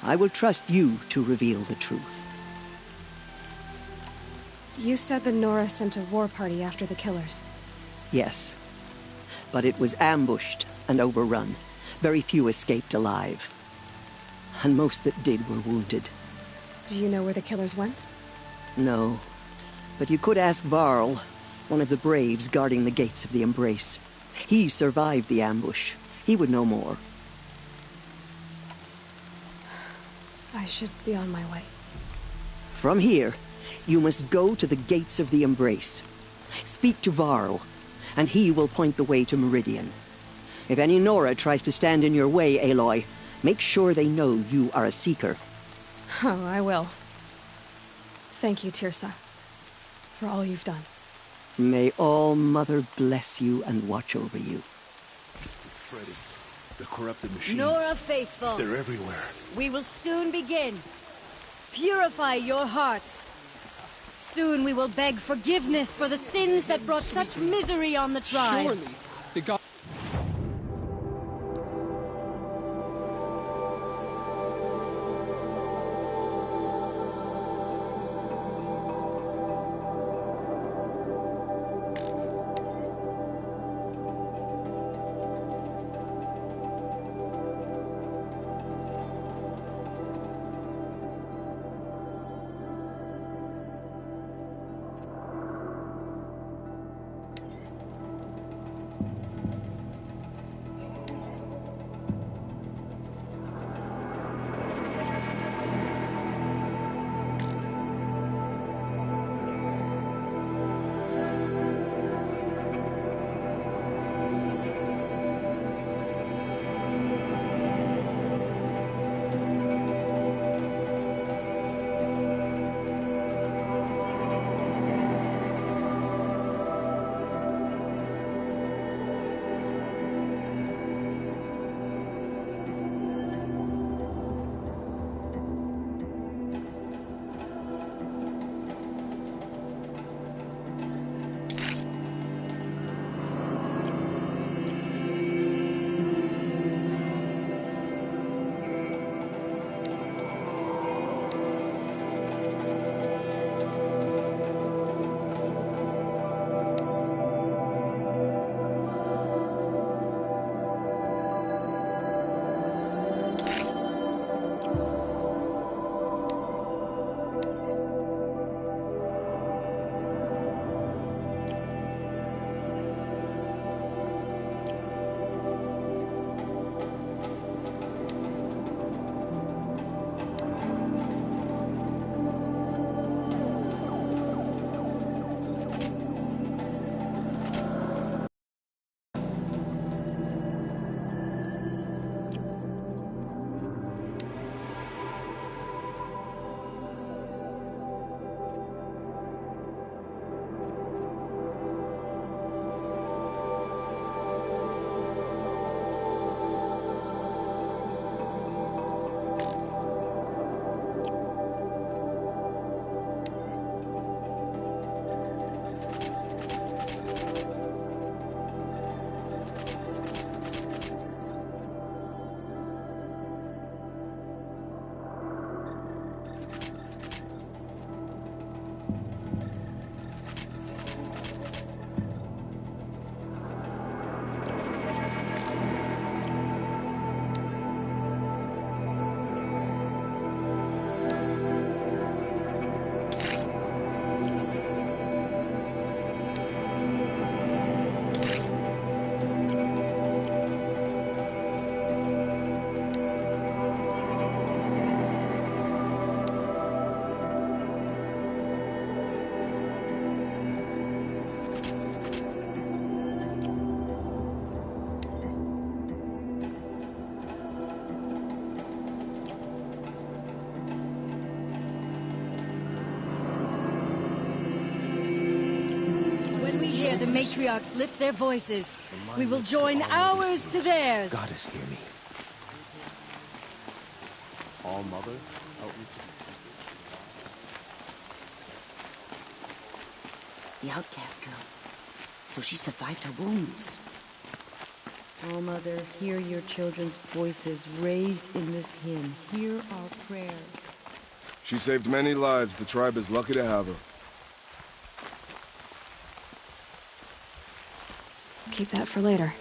I will trust you to reveal the truth. You said the Nora sent a war party after the killers. Yes. But it was ambushed and overrun. Very few escaped alive. And most that did were wounded. Do you know where the killers went? No. But you could ask Varl, one of the Braves guarding the gates of the Embrace. He survived the ambush. He would know more. I should be on my way. From here, you must go to the gates of the Embrace. Speak to Varl, and he will point the way to Meridian. If any Nora tries to stand in your way, Aloy, make sure they know you are a Seeker. Oh, I will. Thank you, Teersa, for all you've done. May All-Mother bless you and watch over you. Freddy, the corrupted machines. Nora Faithful. They're everywhere. We will soon begin. Purify your hearts. Soon we will beg forgiveness for the sins that brought such misery on the tribe. Surely, the god... matriarchs lift their voices, we will join ours to theirs. Goddess, hear me. All Mother, outreach. The outcast girl. So she survived her wounds. Oh, Mother, hear your children's voices raised in this hymn. Hear our prayer. She saved many lives. The tribe is lucky to have her. Keep that for later.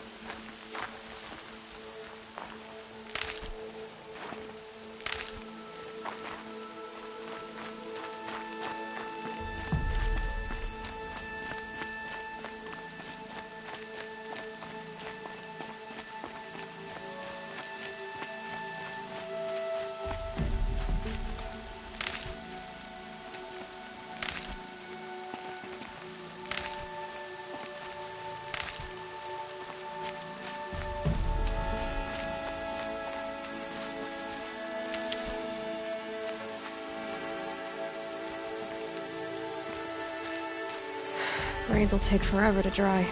Rains will take forever to dry.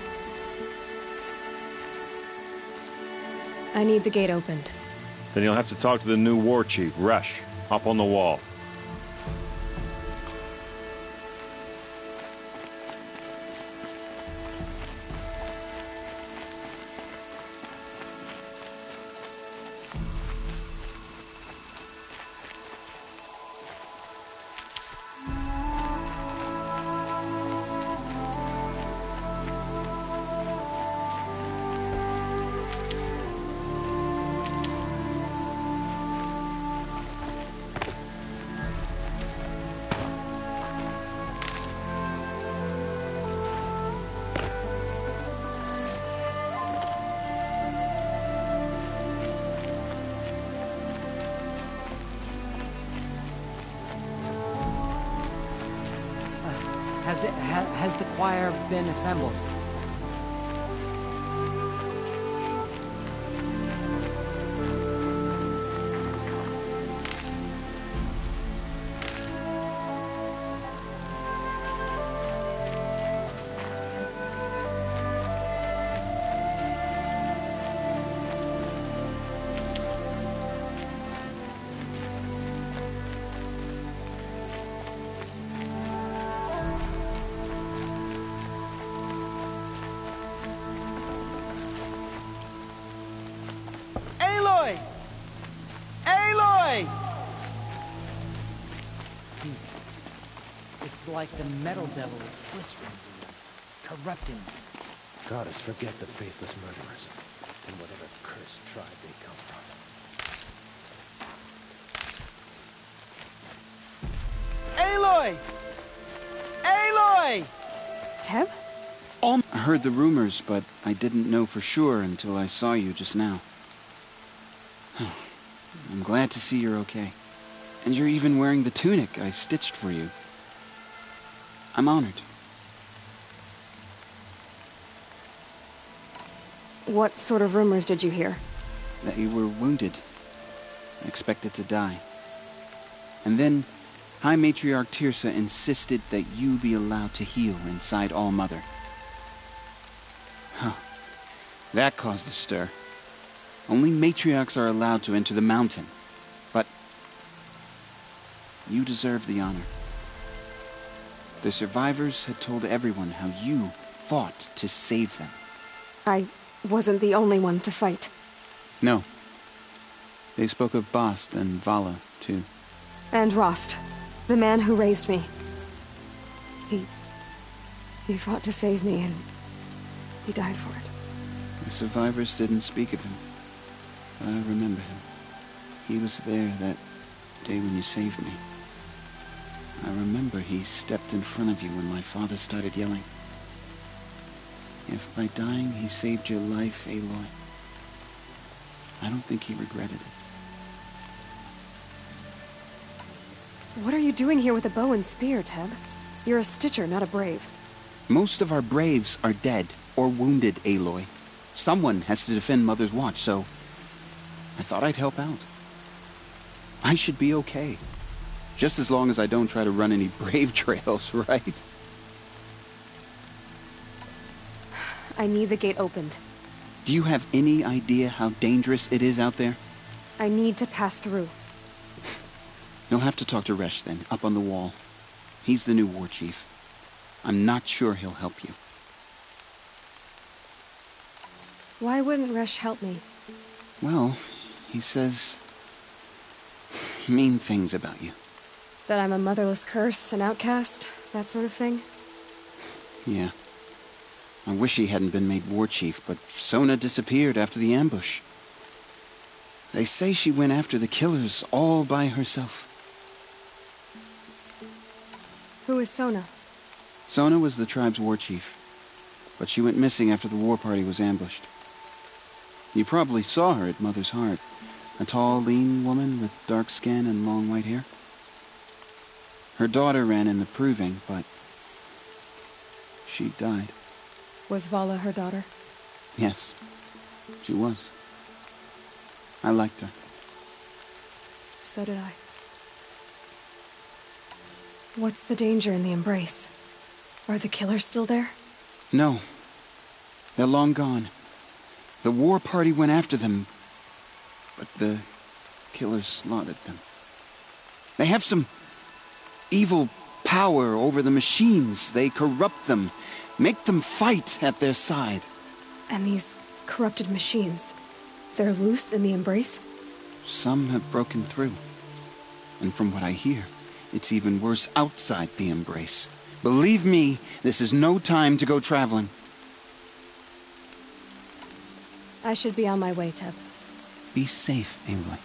I need the gate opened. Then you'll have to talk to the new war chief, Resh. Up on the wall. Has the choir been assembled? Aloy! Aloy! It's like the metal devil is blistering, corrupting me. Goddess, forget the faithless murderers, and whatever cursed tribe they come from. Aloy! Aloy! Teb? I heard the rumors, but I didn't know for sure until I saw you just now. I'm glad to see you're okay. And you're even wearing the tunic I stitched for you. I'm honored. What sort of rumors did you hear? That you were wounded. Expected to die. And then, High Matriarch Teersa insisted that you be allowed to heal inside All Mother. Huh. That caused a stir. Only matriarchs are allowed to enter the mountain. But you deserve the honor. The survivors had told everyone how you fought to save them. I wasn't the only one to fight. No. They spoke of Bast and Vala, too. And Rost, the man who raised me. He fought to save me, and he died for it. The survivors didn't speak of him, but I remember him. He was there that day when you saved me. I remember he stepped in front of you when my father started yelling. If by dying he saved your life, Aloy, I don't think he regretted it. What are you doing here with a bow and spear, Teb? You're a Stitcher, not a Brave. Most of our Braves are dead or wounded, Aloy. Someone has to defend Mother's Watch, so I thought I'd help out. I should be okay. Just as long as I don't try to run any Brave trails, right? I need the gate opened. Do you have any idea how dangerous it is out there? I need to pass through. You'll have to talk to Resh then, up on the wall. He's the new war chief. I'm not sure he'll help you. Why wouldn't Resh help me? Well, he says mean things about you. That I'm a motherless curse, an outcast, that sort of thing? Yeah. I wish he hadn't been made war chief, but Sona disappeared after the ambush. They say she went after the killers all by herself. Who is Sona? Sona was the tribe's war chief, but she went missing after the war party was ambushed. You probably saw her at Mother's Heart. A tall, lean woman with dark skin and long white hair. Her daughter ran in the proving, but she died. Was Vala her daughter? Yes, she was. I liked her. So did I. What's the danger in the Embrace? Are the killers still there? No. They're long gone. The war party went after them, but the killers slaughtered them. They have some evil power over the machines. They corrupt them, make them fight at their side. And these corrupted machines, they're loose in the Embrace? Some have broken through. And from what I hear, it's even worse outside the Embrace. Believe me, this is no time to go traveling. I should be on my way, Teb. Be safe, Aloy.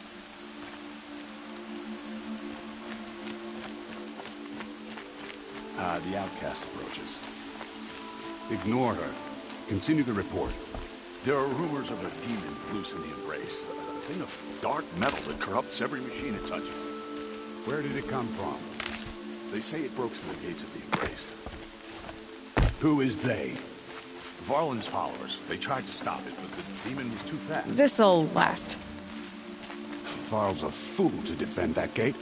The outcast approaches. Ignore her. Continue the report. There are rumors of a demon loose in the Embrace. A thing of dark metal that corrupts every machine it touches. Where did it come from? They say it broke through the gates of the Embrace. Who is they? Varlin's followers. They tried to stop it, but the demon was too fast. This'll last. Varl's a fool to defend that gate.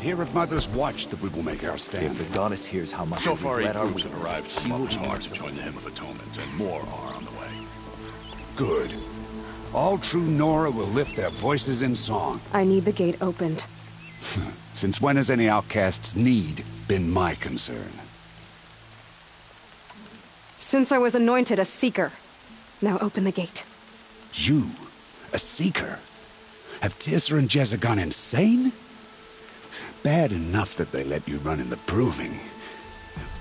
Here at Mother's Watch that we will make our stand. If the goddess hears how much So we've far, 8 led our groups have weakness, arrived she from will Mother's be Heart to merciful. join the Hymn of Atonement, and more are on the way. Good. All true Nora will lift their voices in song. I need the gate opened. Since when has any outcast's need been my concern? Since I was anointed a Seeker. Now open the gate. You? A Seeker? Have Teersa and Jezza gone insane? Bad enough that they let you run in the Proving.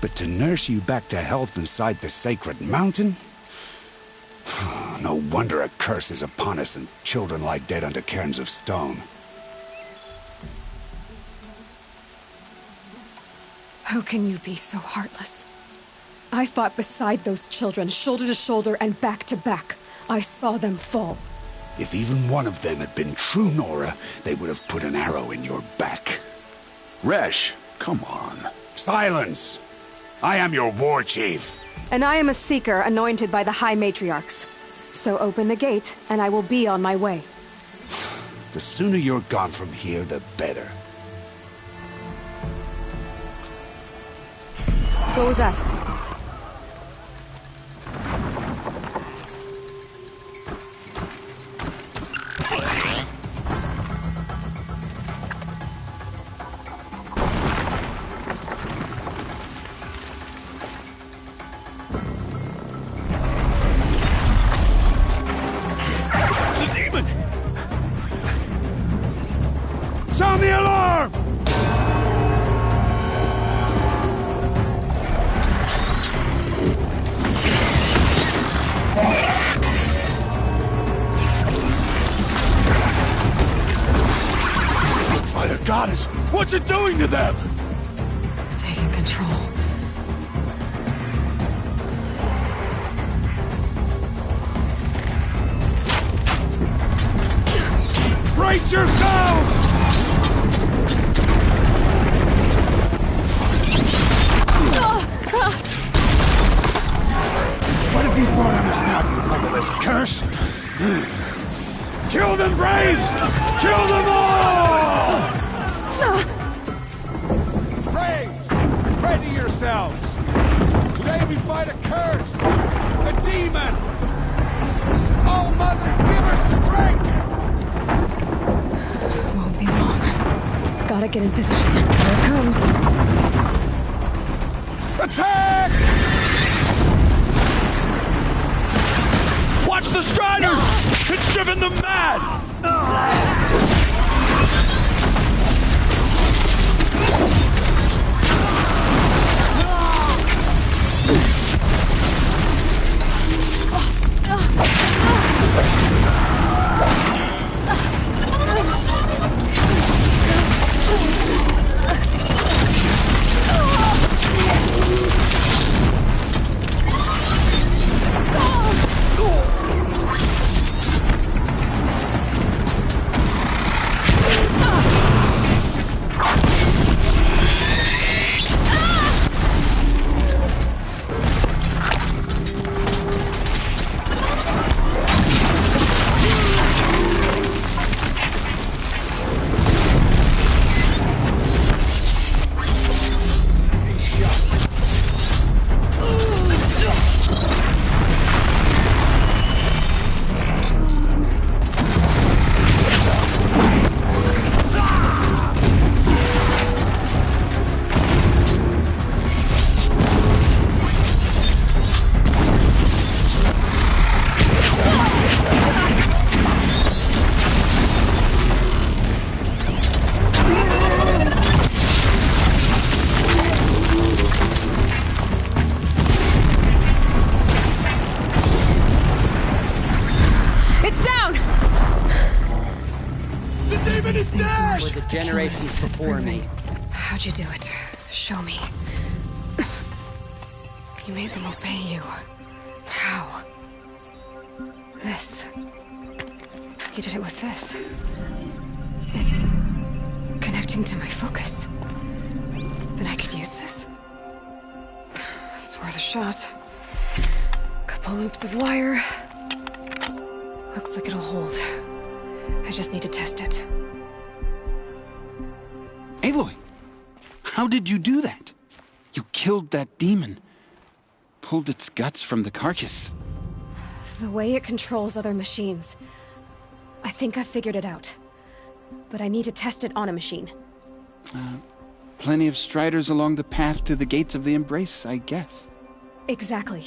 But to nurse you back to health inside the Sacred Mountain? No wonder a curse is upon us and children lie dead under cairns of stone. How can you be so heartless? I fought beside those children, shoulder to shoulder and back to back. I saw them fall. If even one of them had been true Nora, they would have put an arrow in your back. Resh, come on. Silence! I am your war chief. And I am a Seeker anointed by the High Matriarchs. So open the gate, and I will be on my way. The sooner you're gone from here, the better. What was that? Sound the alarm! By the goddess, what's it doing to them? Taking control. Brace yourselves! Now you motherless curse! Kill them, Braves! Kill them all! Braves! Ready yourselves! Today we fight a curse! A demon! Oh, Mother, give her strength! Won't be long. Gotta get in position. Here it comes. Attack! Watch the Striders! It's driven them mad! Generations before me. How'd you do it? Show me. You made them obey you. How? This. You did it with this. It's connecting to my focus. Then I could use this. It's worth a shot. Couple loops of wire. Looks like it'll hold. I just need to test it. Aloy, how did you do that? You killed that demon. Pulled its guts from the carcass. The way it controls other machines. I think I figured it out. But I need to test it on a machine. Plenty of Striders along the path to the gates of the Embrace, I guess. Exactly.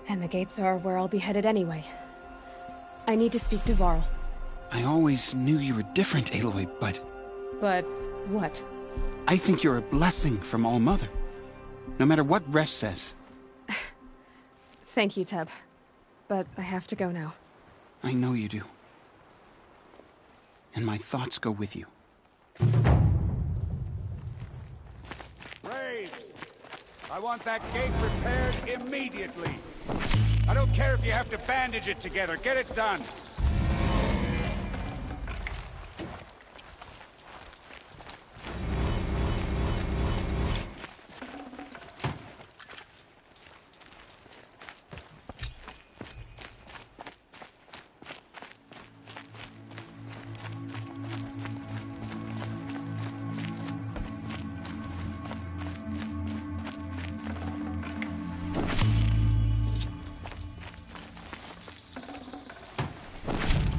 And the gates are where I'll be headed anyway. I need to speak to Varl. I always knew you were different, Aloy, but... But what? I think you're a blessing from All-Mother. No matter what Resh says. Thank you, Teb. But I have to go now. I know you do. And my thoughts go with you. Braves! I want that gate repaired immediately. I don't care if you have to bandage it together. Get it done.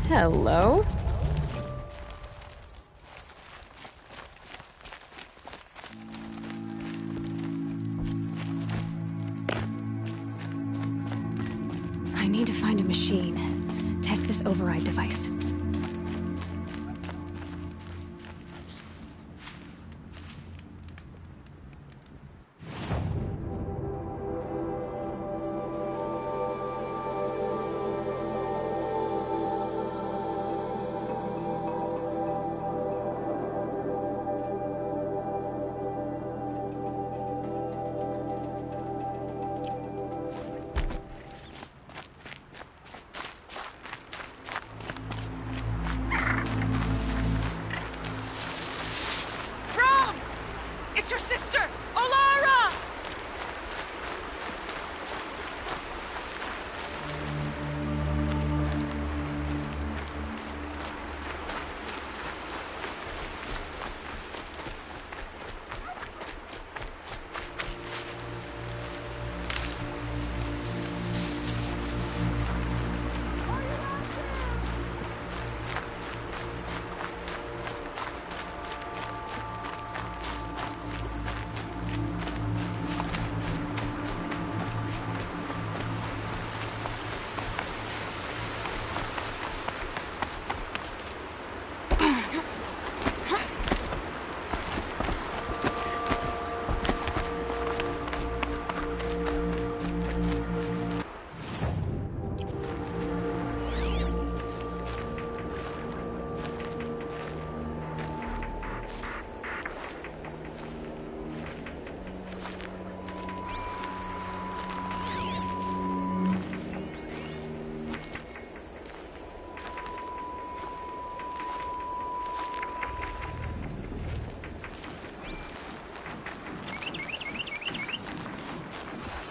Hello? I need to find a machine. Test this override device.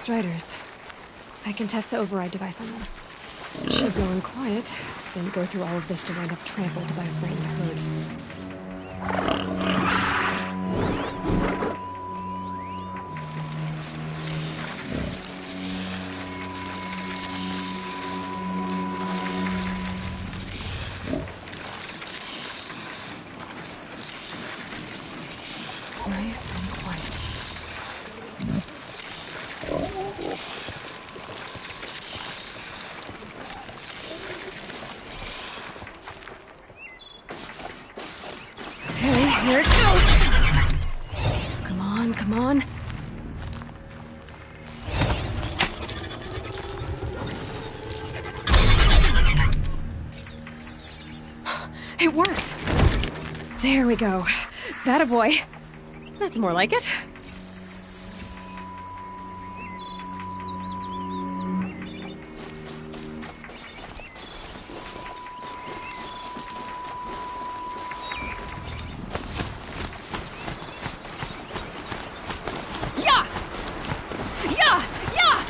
Striders. I can test the override device on them. Should go in quiet, then go through all of this to wind up trampled by a frightened herd. Nice and quiet. Okay, here it goes! Come on, come on. It worked! There we go. That boy. That's more like it. Yeah! Yeah! Yeah!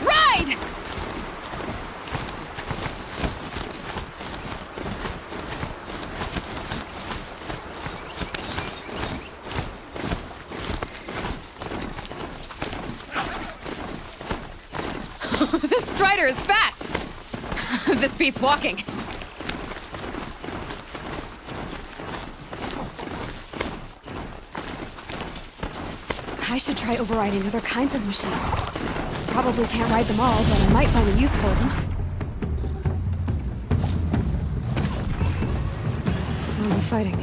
Ride! This Strider is fast! This beats walking. I should try overriding other kinds of machines. Probably can't ride them all, but I might find a use for them. Sounds of fighting.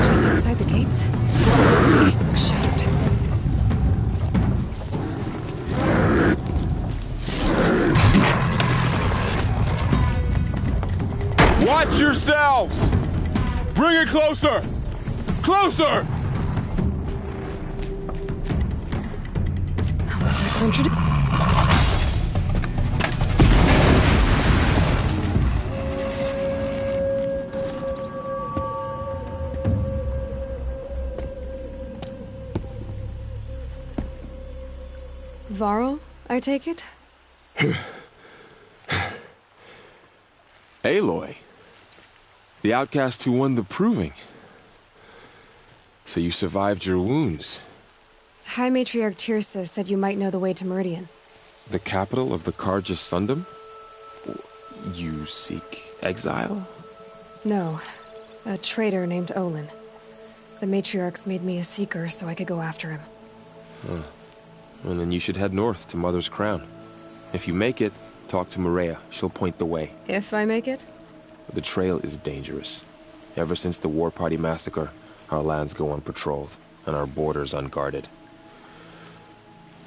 Just outside the gates. The gates look shattered. Watch yourselves! Bring it closer! Closer! Looks like we're introduced. Varl, I take it? Aloy. The outcast who won the proving. So you survived your wounds. High Matriarch Tirsa said you might know the way to Meridian. The capital of the Carja Sundom? You seek exile? No. A traitor named Olin. The Matriarchs made me a seeker so I could go after him. Huh. Well, then you should head north to Mother's Crown. If you make it, talk to Maria. She'll point the way. If I make it? The trail is dangerous. Ever since the War Party massacre, our lands go unpatrolled, and our borders unguarded.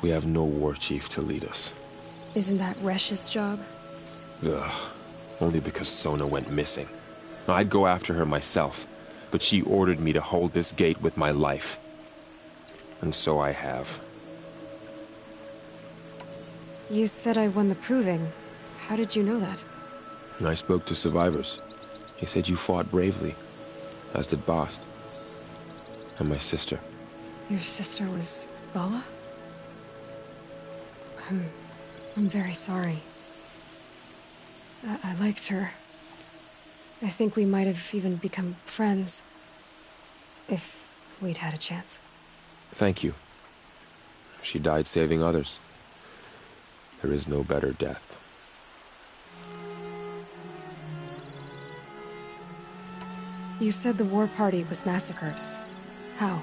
We have no war chief to lead us. Isn't that Resh's job? Ugh. Only because Sona went missing. I'd go after her myself, but she ordered me to hold this gate with my life. And so I have. You said I won the proving. How did you know that? I spoke to survivors. He said you fought bravely, as did Bast. And my sister. Your sister was Vala? I'm very sorry. I liked her. I think we might have even become friends. If we'd had a chance. Thank you. She died saving others. There is no better death. You said the war party was massacred. How?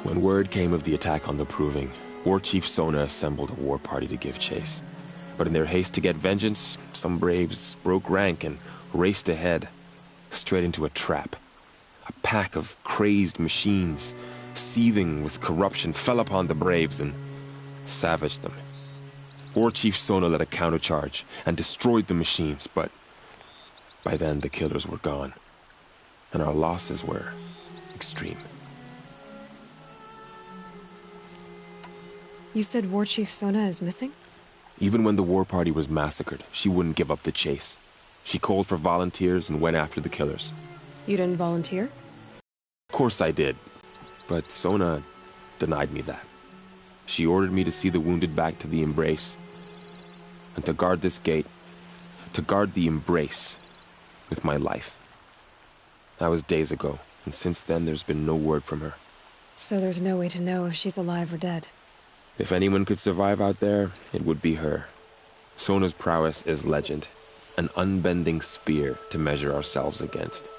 When word came of the attack on the Proving, War Chief Sona assembled a war party to give chase. But in their haste to get vengeance, some braves broke rank and raced ahead, straight into a trap. A pack of crazed machines, seething with corruption, fell upon the braves and savaged them. War Chief Sona led a countercharge and destroyed the machines, but by then the killers were gone, and our losses were extreme. You said War Chief Sona is missing? Even when the war party was massacred, she wouldn't give up the chase. She called for volunteers and went after the killers. You didn't volunteer? Of course I did, but Sona denied me that. She ordered me to see the wounded back to the Embrace. And to guard this gate, to guard the Embrace with my life. That was days ago, and since then there's been no word from her. So there's no way to know if she's alive or dead. If anyone could survive out there, it would be her. Sona's prowess is legend, an unbending spear to measure ourselves against.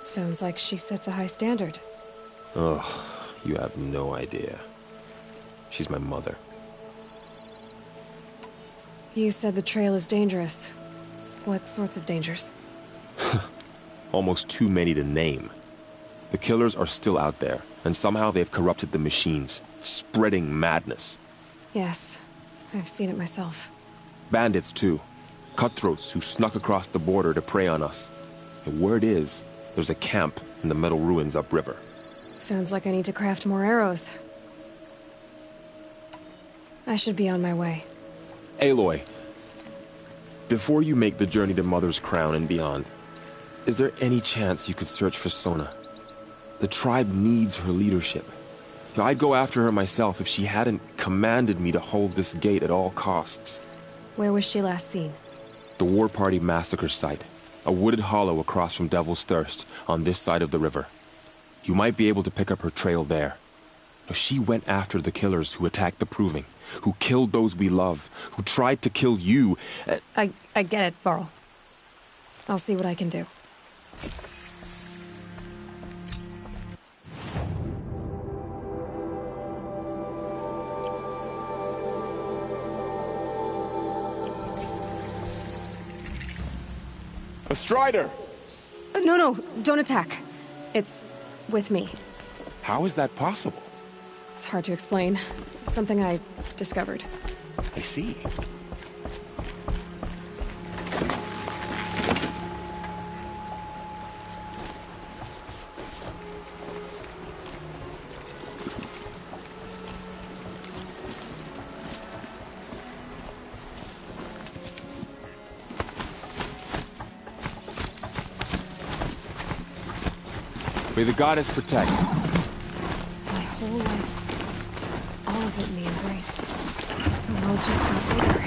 Sounds like she sets a high standard. Ugh, you have no idea. She's my mother. You said the trail is dangerous. What sorts of dangers? Almost too many to name. The killers are still out there, and somehow they've corrupted the machines, spreading madness. Yes, I've seen it myself. Bandits, too. Cutthroats who snuck across the border to prey on us. The word is, there's a camp in the metal ruins upriver. Sounds like I need to craft more arrows. I should be on my way. Aloy, before you make the journey to Mother's Crown and beyond, is there any chance you could search for Sona? The tribe needs her leadership. I'd go after her myself if she hadn't commanded me to hold this gate at all costs. Where was she last seen? The War Party massacre site. A wooded hollow across from Devil's Thirst, on this side of the river. You might be able to pick up her trail there. She went after the killers who attacked the Proving, who killed those we love, who tried to kill you. I get it, Varl. I'll see what I can do. A Strider! No, don't attack. It's with me. How is that possible? It's hard to explain. Something I discovered. I see. May the goddess protect. My whole life, all of it in the Embrace. The world just got bigger.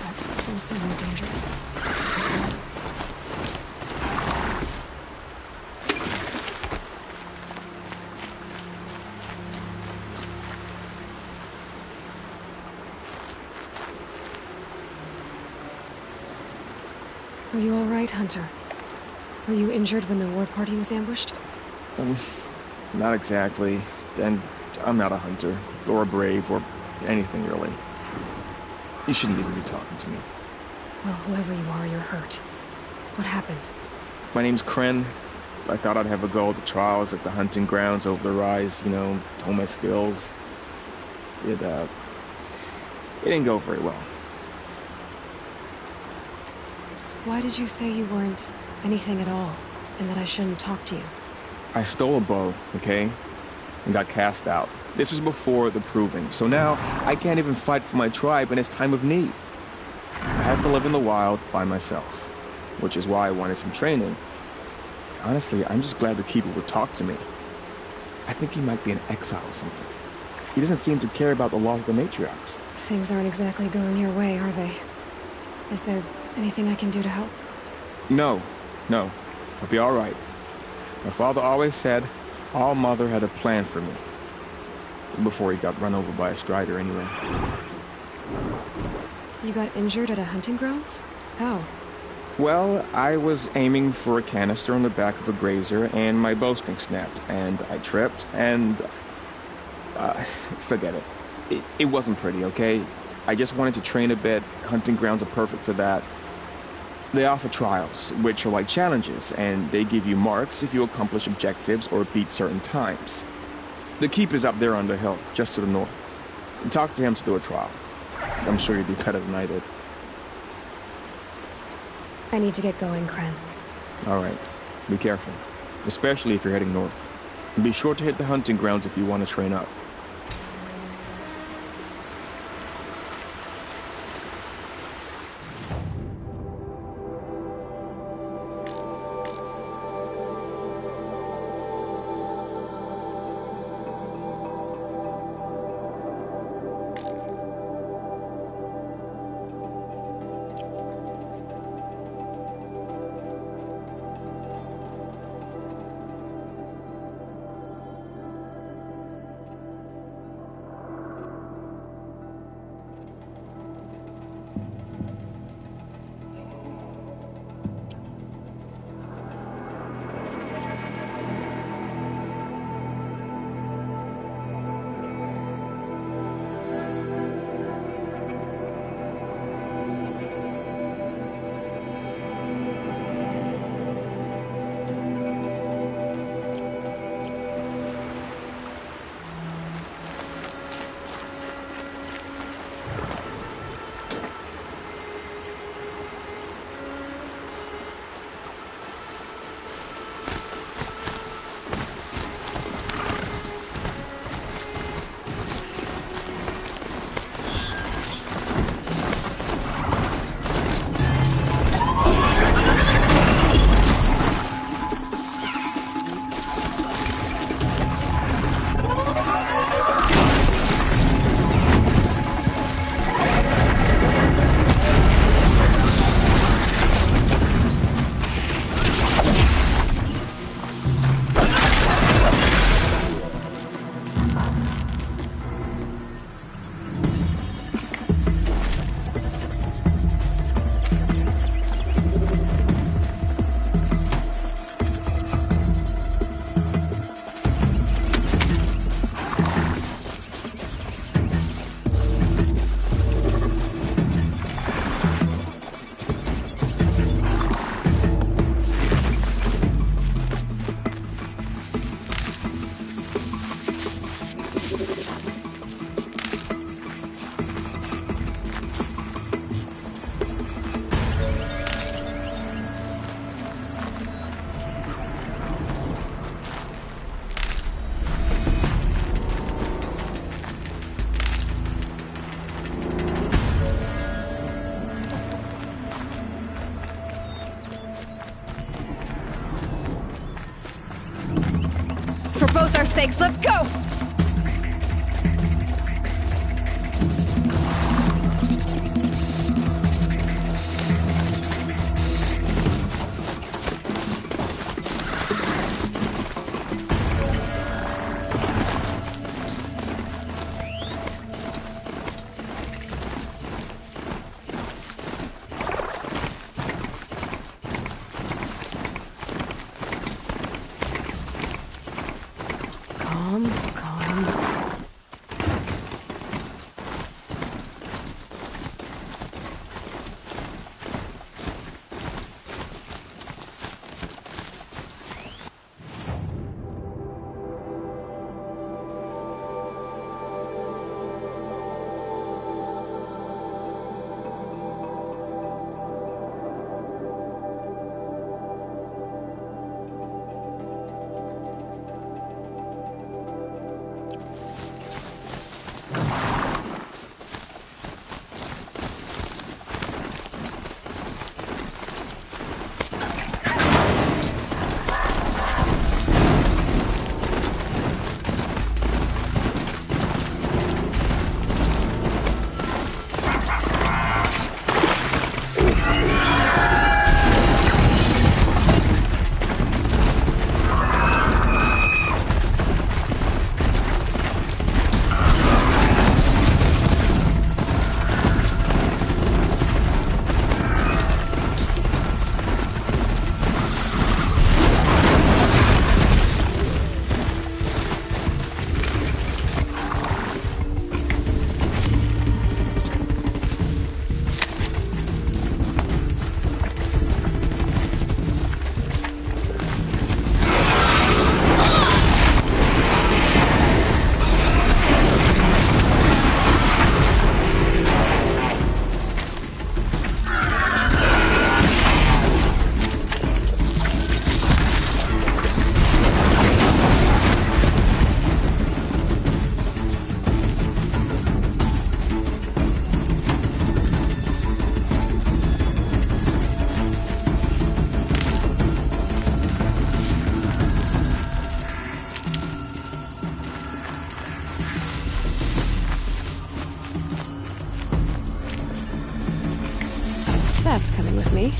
But mostly more dangerous. Are you all right, Hunter? Were you injured when the War Party was ambushed? Not exactly. And I'm not a hunter, or a brave, or anything really. You shouldn't even be talking to me. Well, whoever you are, you're hurt. What happened? My name's Kren. I thought I'd have a go at the trials at the hunting grounds over the rise, you know, hone my skills. It didn't go very well. Why did you say you weren't anything at all, and that I shouldn't talk to you? I stole a bow, okay? And got cast out. This was before the Proving, so now I can't even fight for my tribe in its time of need. I have to live in the wild by myself, which is why I wanted some training. Honestly, I'm just glad the Keeper would talk to me. I think he might be in exile or something. He doesn't seem to care about the laws of the Matriarchs. Things aren't exactly going your way, are they? Is there anything I can do to help? No. I'll be all right. My father always said All Mother had a plan for me. Before he got run over by a Strider, anyway. You got injured at a hunting grounds? How? Well, I was aiming for a canister on the back of a grazer, and my bowstring snapped, and I tripped, and... forget it. It wasn't pretty, okay? I just wanted to train a bit. Hunting grounds are perfect for that. They offer trials, which are like challenges, and they give you marks if you accomplish objectives or beat certain times. The Keeper's up there on the hill, just to the north. Talk to him to do a trial. I'm sure you'd be better than I did. I need to get going, Kren. All right. Be careful. Especially if you're heading north. And be sure to hit the hunting grounds if you want to train up. sakes, let's go! That's coming with me.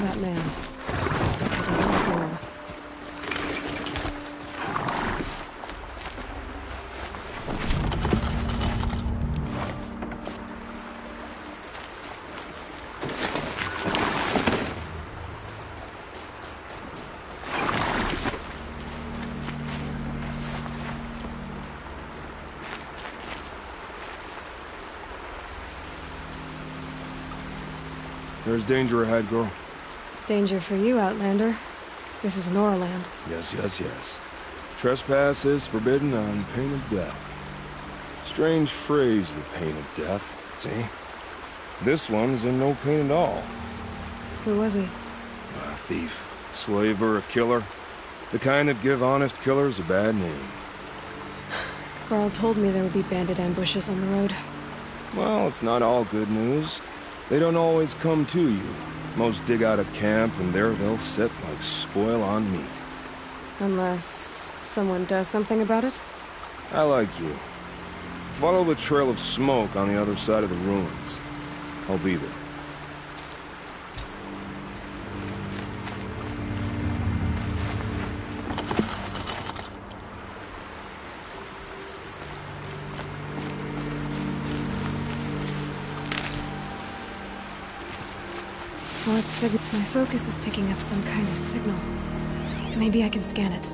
That man. He doesn't look well. There's danger ahead, girl. Danger for you, Outlander. This is Noraland. Yes, yes, yes. Trespass is forbidden on pain of death. Strange phrase, the pain of death, see? This one's in no pain at all. Who was he? A thief, slaver, a killer. The kind that give honest killers a bad name. Varl told me there would be bandit ambushes on the road. Well, it's not all good news. They don't always come to you. Most dig out a camp, and there they'll sit like spoil on meat. Unless someone does something about it? I like you. Follow the trail of smoke on the other side of the ruins. I'll be there. What signal? My focus is picking up some kind of signal. Maybe I can scan it.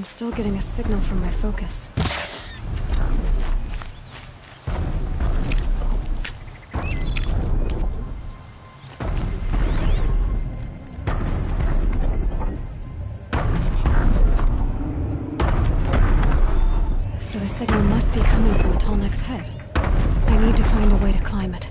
I'm still getting a signal from my focus. So the signal must be coming from Tolnek's head. I need to find a way to climb it.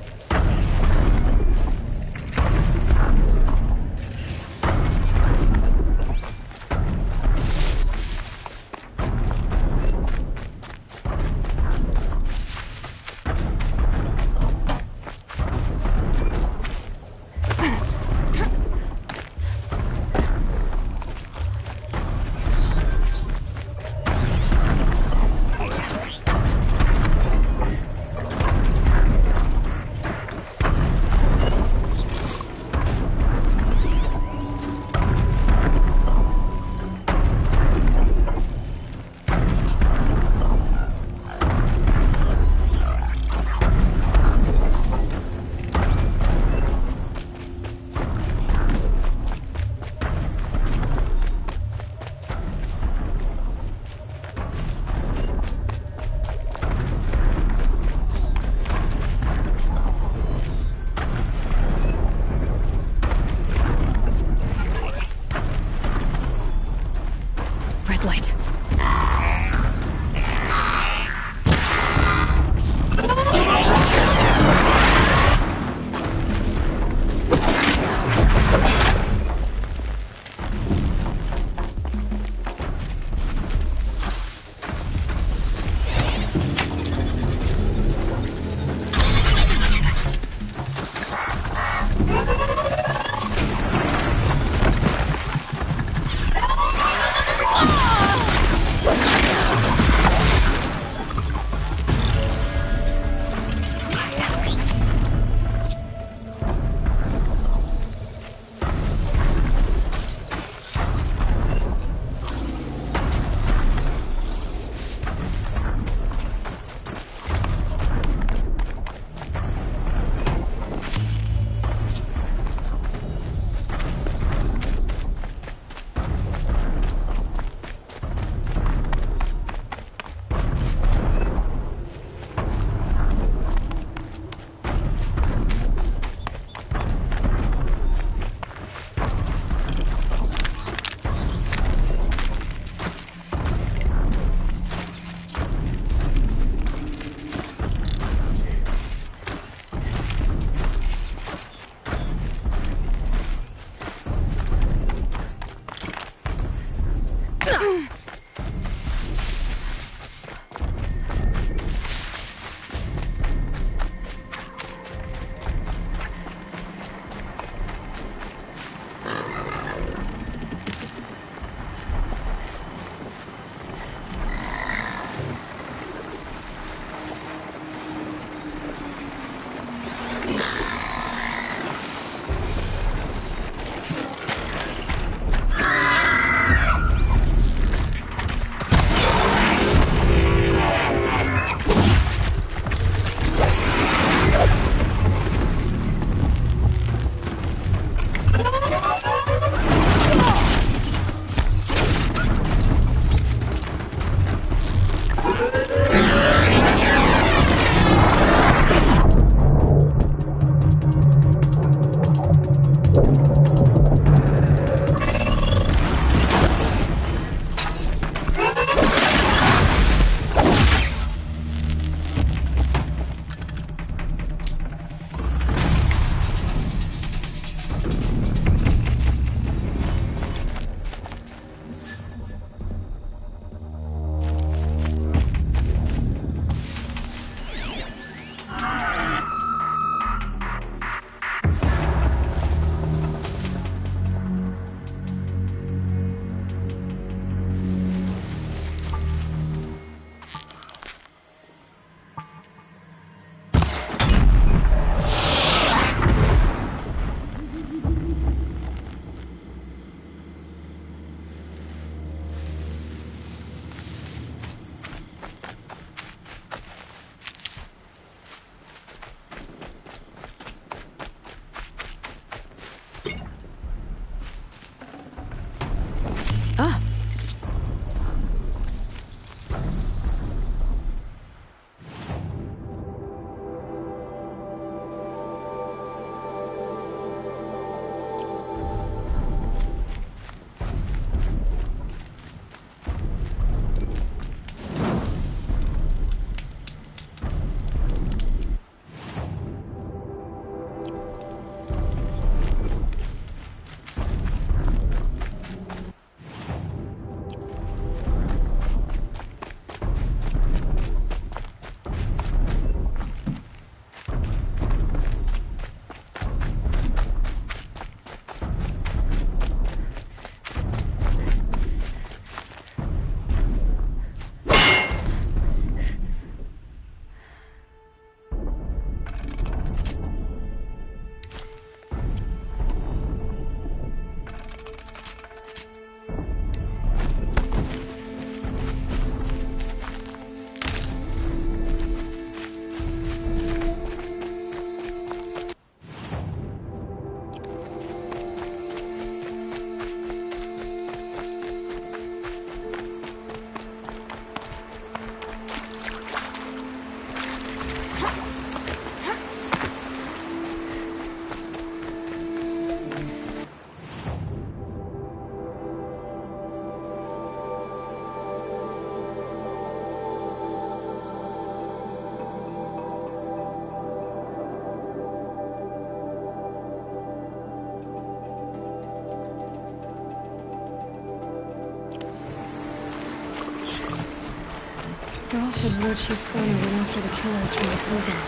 Varl said Lord Chief Sona went after the killers from the Proving.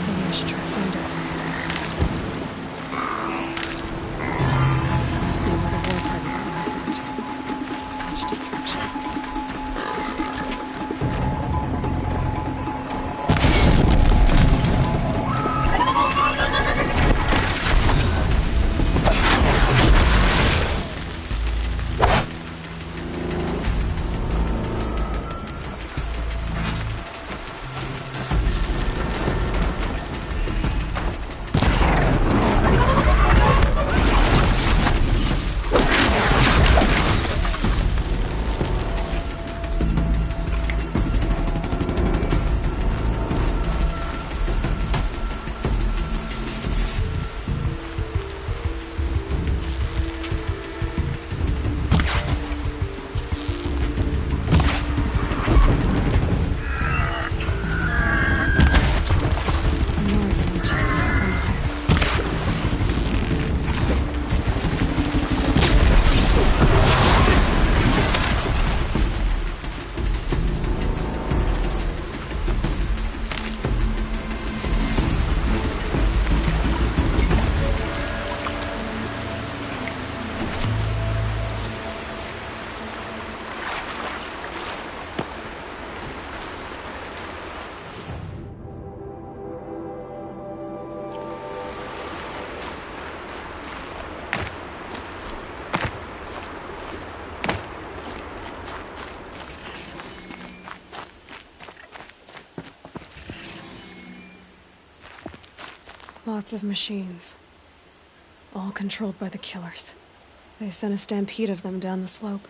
Maybe I should try to find her. This must be where the war party got massacred. Such destruction. Lots of machines. All controlled by the killers. They sent a stampede of them down the slope.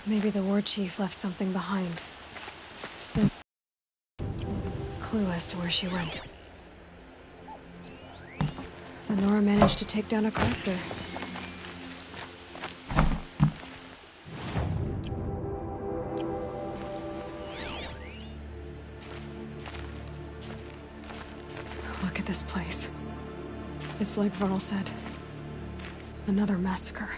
Maybe the war chief left something behind. Some clue as to where she went. The Nora managed to take down a corruptor. Look at this place. It's like Varl said. Another massacre.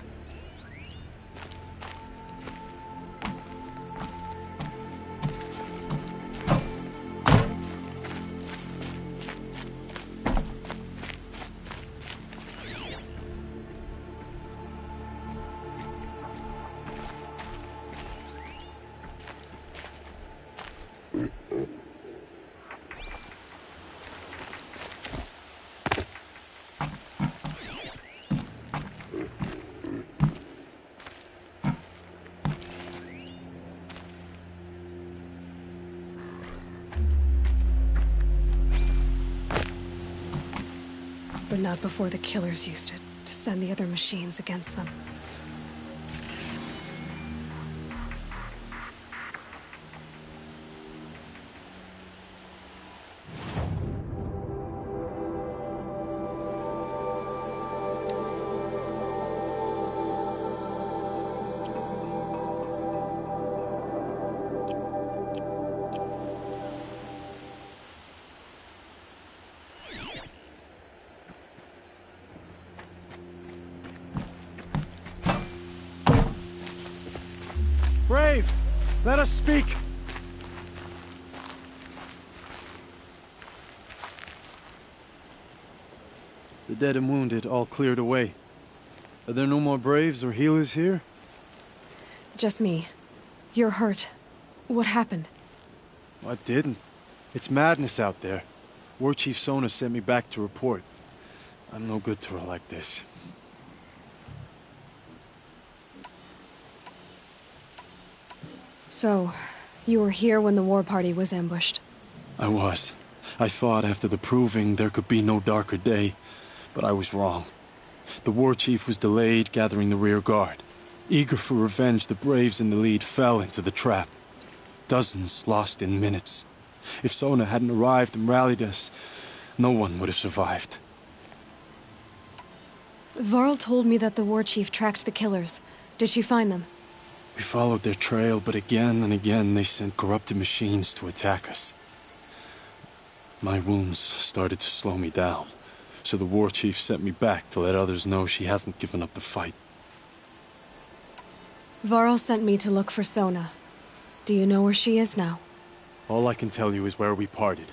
But not before the killers used it to send the other machines against them. Brave! Let us speak! The dead and wounded all cleared away. Are there no more Braves or healers here? Just me. You're hurt. What happened? I didn't. It's madness out there. War Chief Sona sent me back to report. I'm no good to her like this. So, you were here when the war party was ambushed? I was. I thought after the proving there could be no darker day, but I was wrong. The war chief was delayed gathering the rear guard. Eager for revenge, the Braves in the lead fell into the trap. Dozens lost in minutes. If Sona hadn't arrived and rallied us, no one would have survived. Varl told me that the war chief tracked the killers. Did she find them? We followed their trail, but again and again they sent corrupted machines to attack us. My wounds started to slow me down, So the war chief sent me back to let others know she hasn't given up the fight. Varl sent me to look for Sona. Do you know where she is now? All I can tell you is where we parted.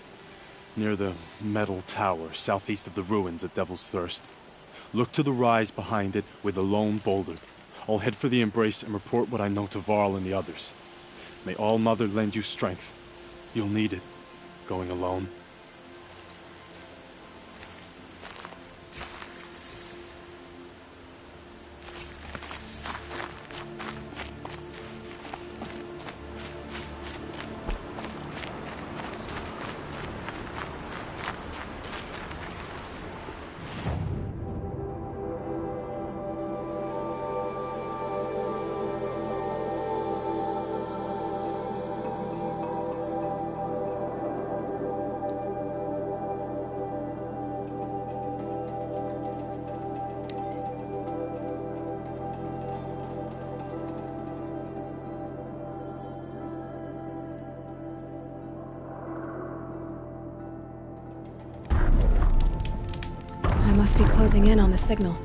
Near the metal tower, southeast of the ruins at Devil's Thirst. Look to the rise behind it with a lone boulder. I'll head for the Embrace and report what I know to Varl and the others. May All Mother lend you strength. You'll need it, going alone. Must be closing in on the signal.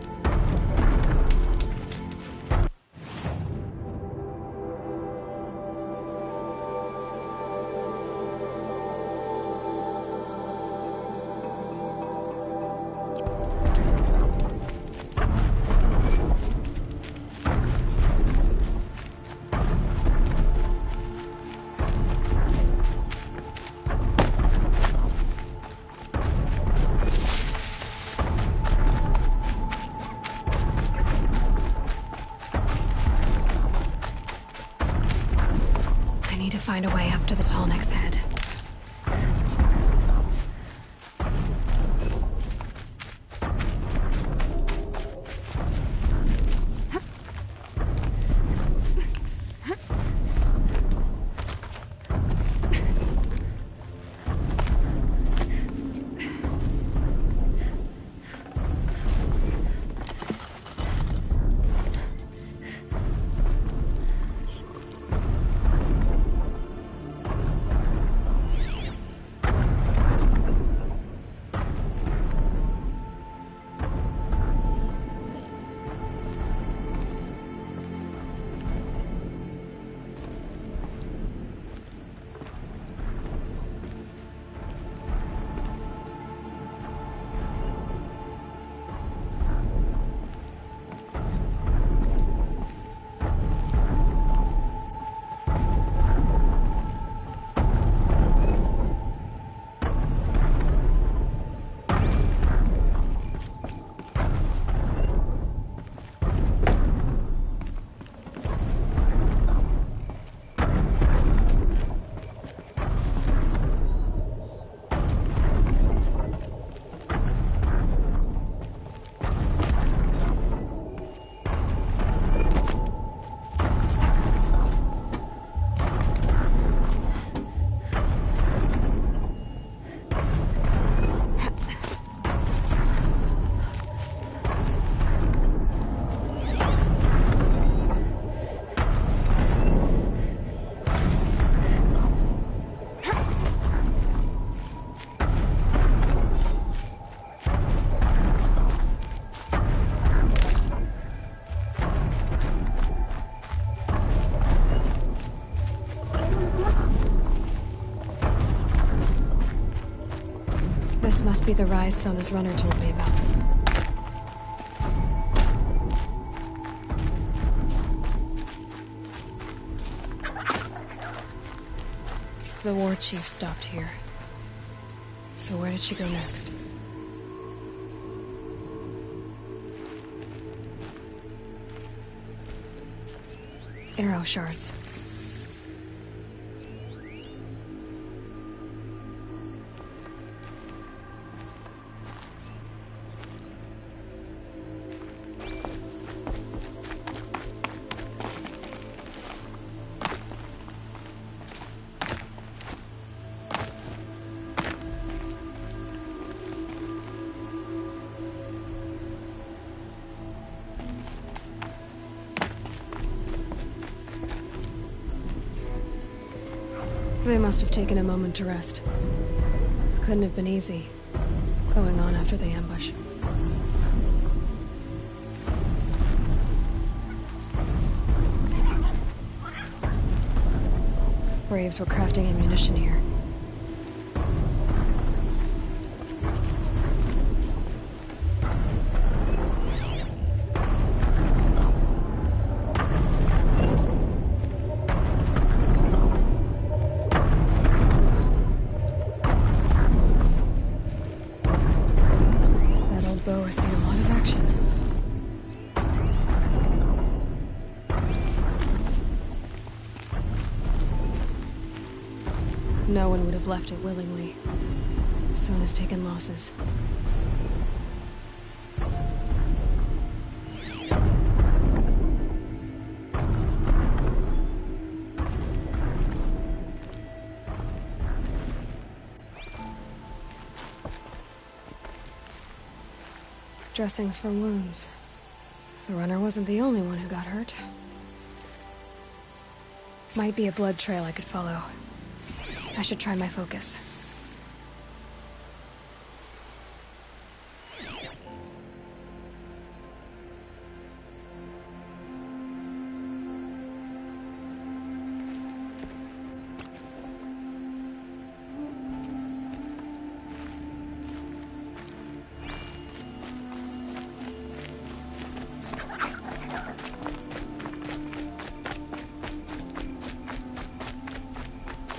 Find a way up to the Tallneck's head. This must be the rise Sona's runner told me about. The war chief stopped here. So where did she go next? Arrow shards. They must have taken a moment to rest. Couldn't have been easy. going on after the ambush. Braves were crafting ammunition here. That old bow has seen a lot of action. No one would have left it willingly. Sona's taken losses. Dressings for wounds. The runner wasn't the only one who got hurt. Might be a blood trail I could follow. I should try my focus.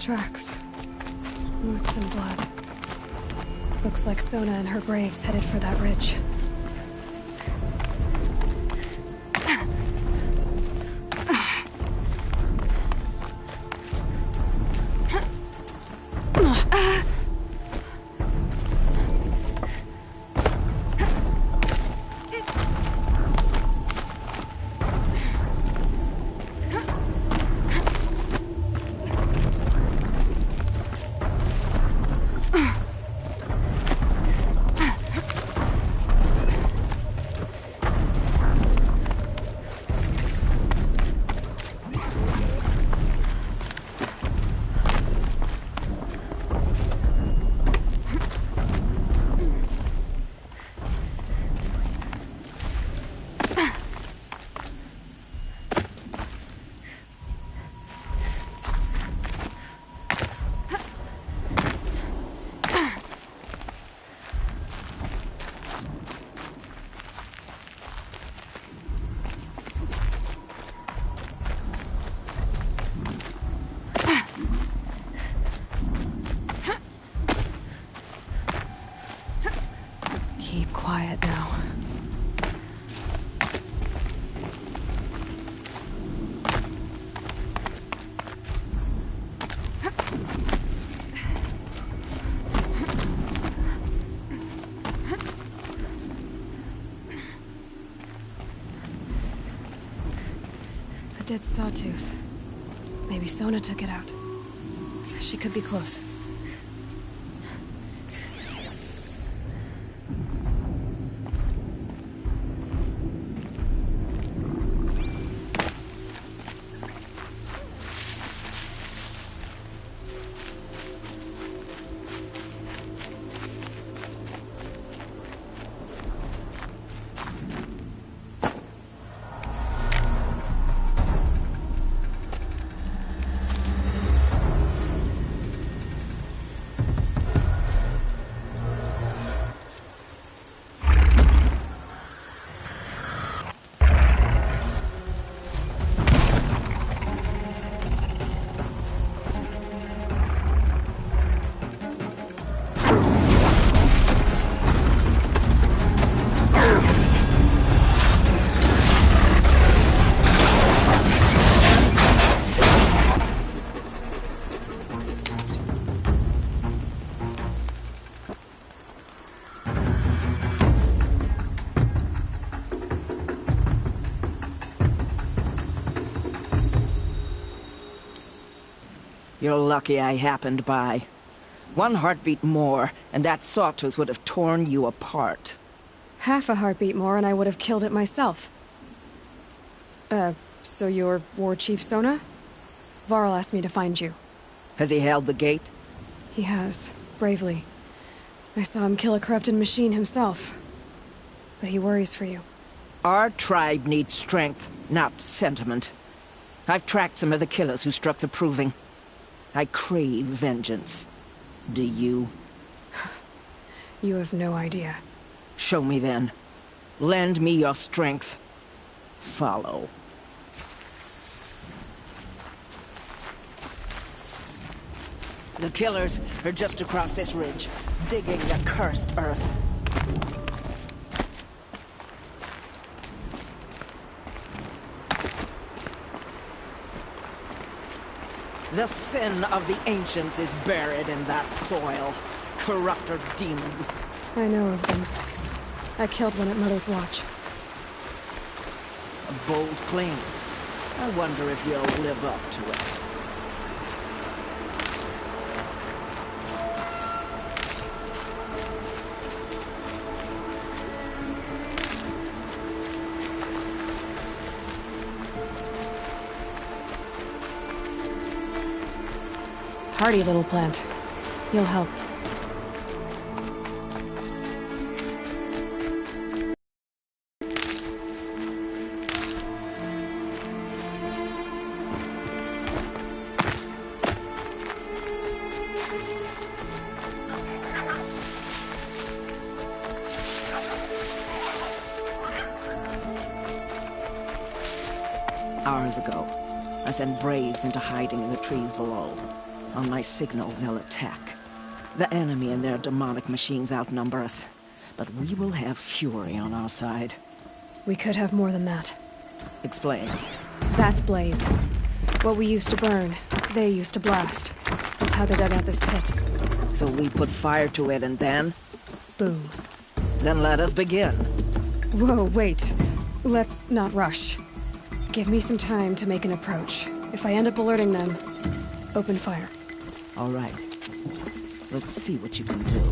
Tracks. With some blood. Looks like Sona and her braves headed for that ridge. Keep quiet now. A dead sawtooth. Maybe Sona took it out. She could be close. You're lucky I happened by. One heartbeat more, and that sawtooth would have torn you apart. Half a heartbeat more and I would have killed it myself. So you're War Chief Sona? Varl asked me to find you. Has he held the gate? He has, bravely. I saw him kill a corrupted machine himself. But he worries for you. Our tribe needs strength, not sentiment. I've tracked some of the killers who struck the Proving. I crave vengeance. Do you? You have no idea. Show me then. Lend me your strength. Follow. The killers are just across this ridge, digging the cursed earth. The sin of the ancients is buried in that soil. Corrupter demons. I know of them. I killed one at Mother's Watch. A bold claim. I wonder if you'll live up to it. Hardy little plant. You'll help. Hours ago, I sent Braves into hiding in the trees below. On my signal, they'll attack. The enemy and their demonic machines outnumber us, but we will have fury on our side. We could have more than that. Explain. That's Blaze. What we used to burn, they used to blast. That's how they dug out this pit. So we put fire to it and then? Boom. Then let us begin. Whoa, wait. Let's not rush. Give me some time to make an approach. If I end up alerting them, open fire. All right. Let's see what you can do.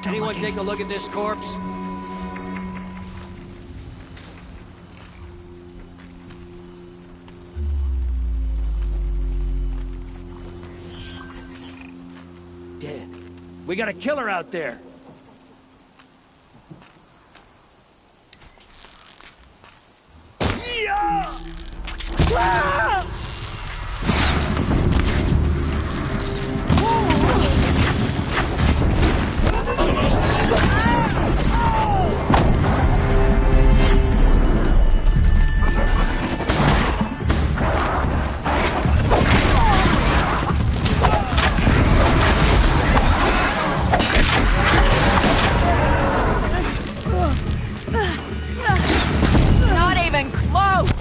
Anyone take a look at this corpse? Dead. We got a killer out there. Yeah! Ah! Not even close!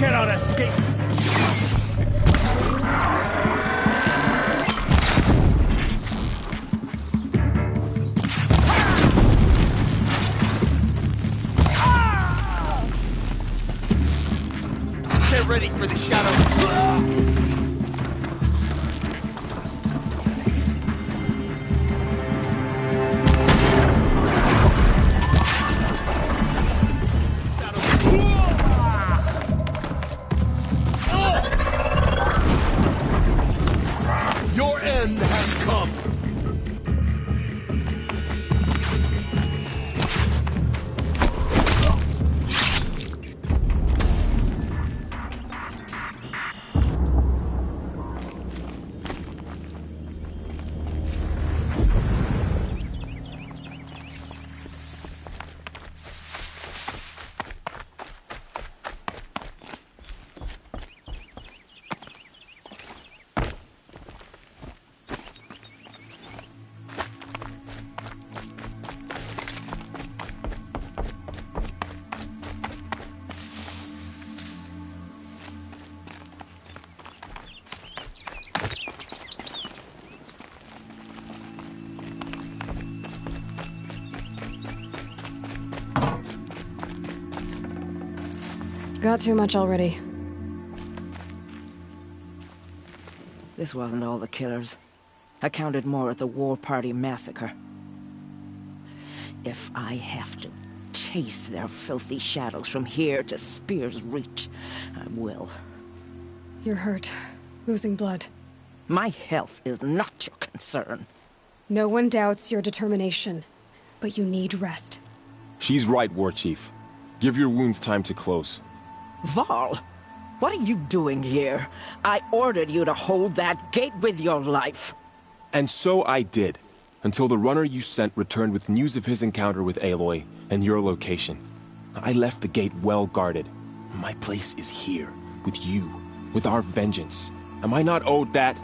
cannot escape! Get ready for the shadow. Your end has come. Got too much already. This wasn't all the killers. I counted more at the War Party massacre. If I have to chase their filthy shadows from here to Spear's Reach, I will. You're hurt. Losing blood. My health is not your concern. No one doubts your determination, but you need rest. She's right, War Chief. Give your wounds time to close. Varl, what are you doing here? I ordered you to hold that gate with your life. And so I did, until the runner you sent returned with news of his encounter with Aloy and your location. I left the gate well guarded. My place is here, with you, with our vengeance. Am I not owed that?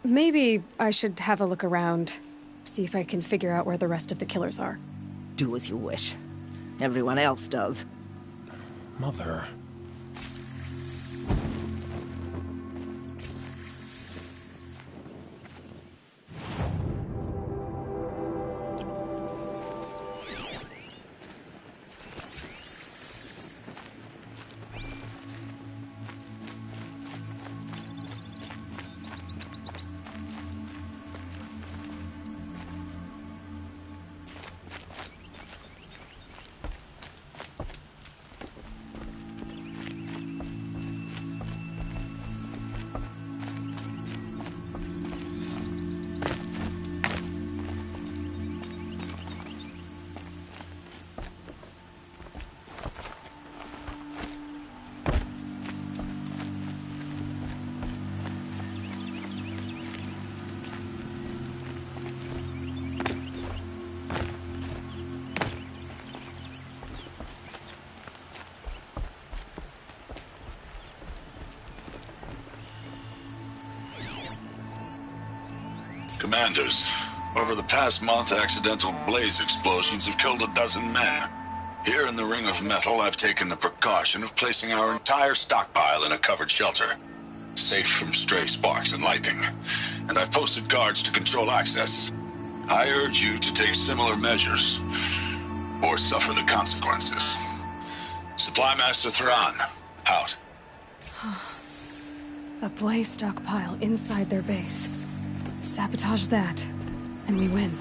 Maybe I should have a look around. See if I can figure out where the rest of the killers are. Do as you wish. Everyone else does. Mother... Commanders, over the past month, accidental blaze explosions have killed 12 men. Here in the Ring of Metal, I've taken the precaution of placing our entire stockpile in a covered shelter, safe from stray sparks and lightning. And I've posted guards to control access. I urge you to take similar measures, or suffer the consequences. Supply Master Thrawn, out. A blaze stockpile inside their base. Sabotage that, and we win.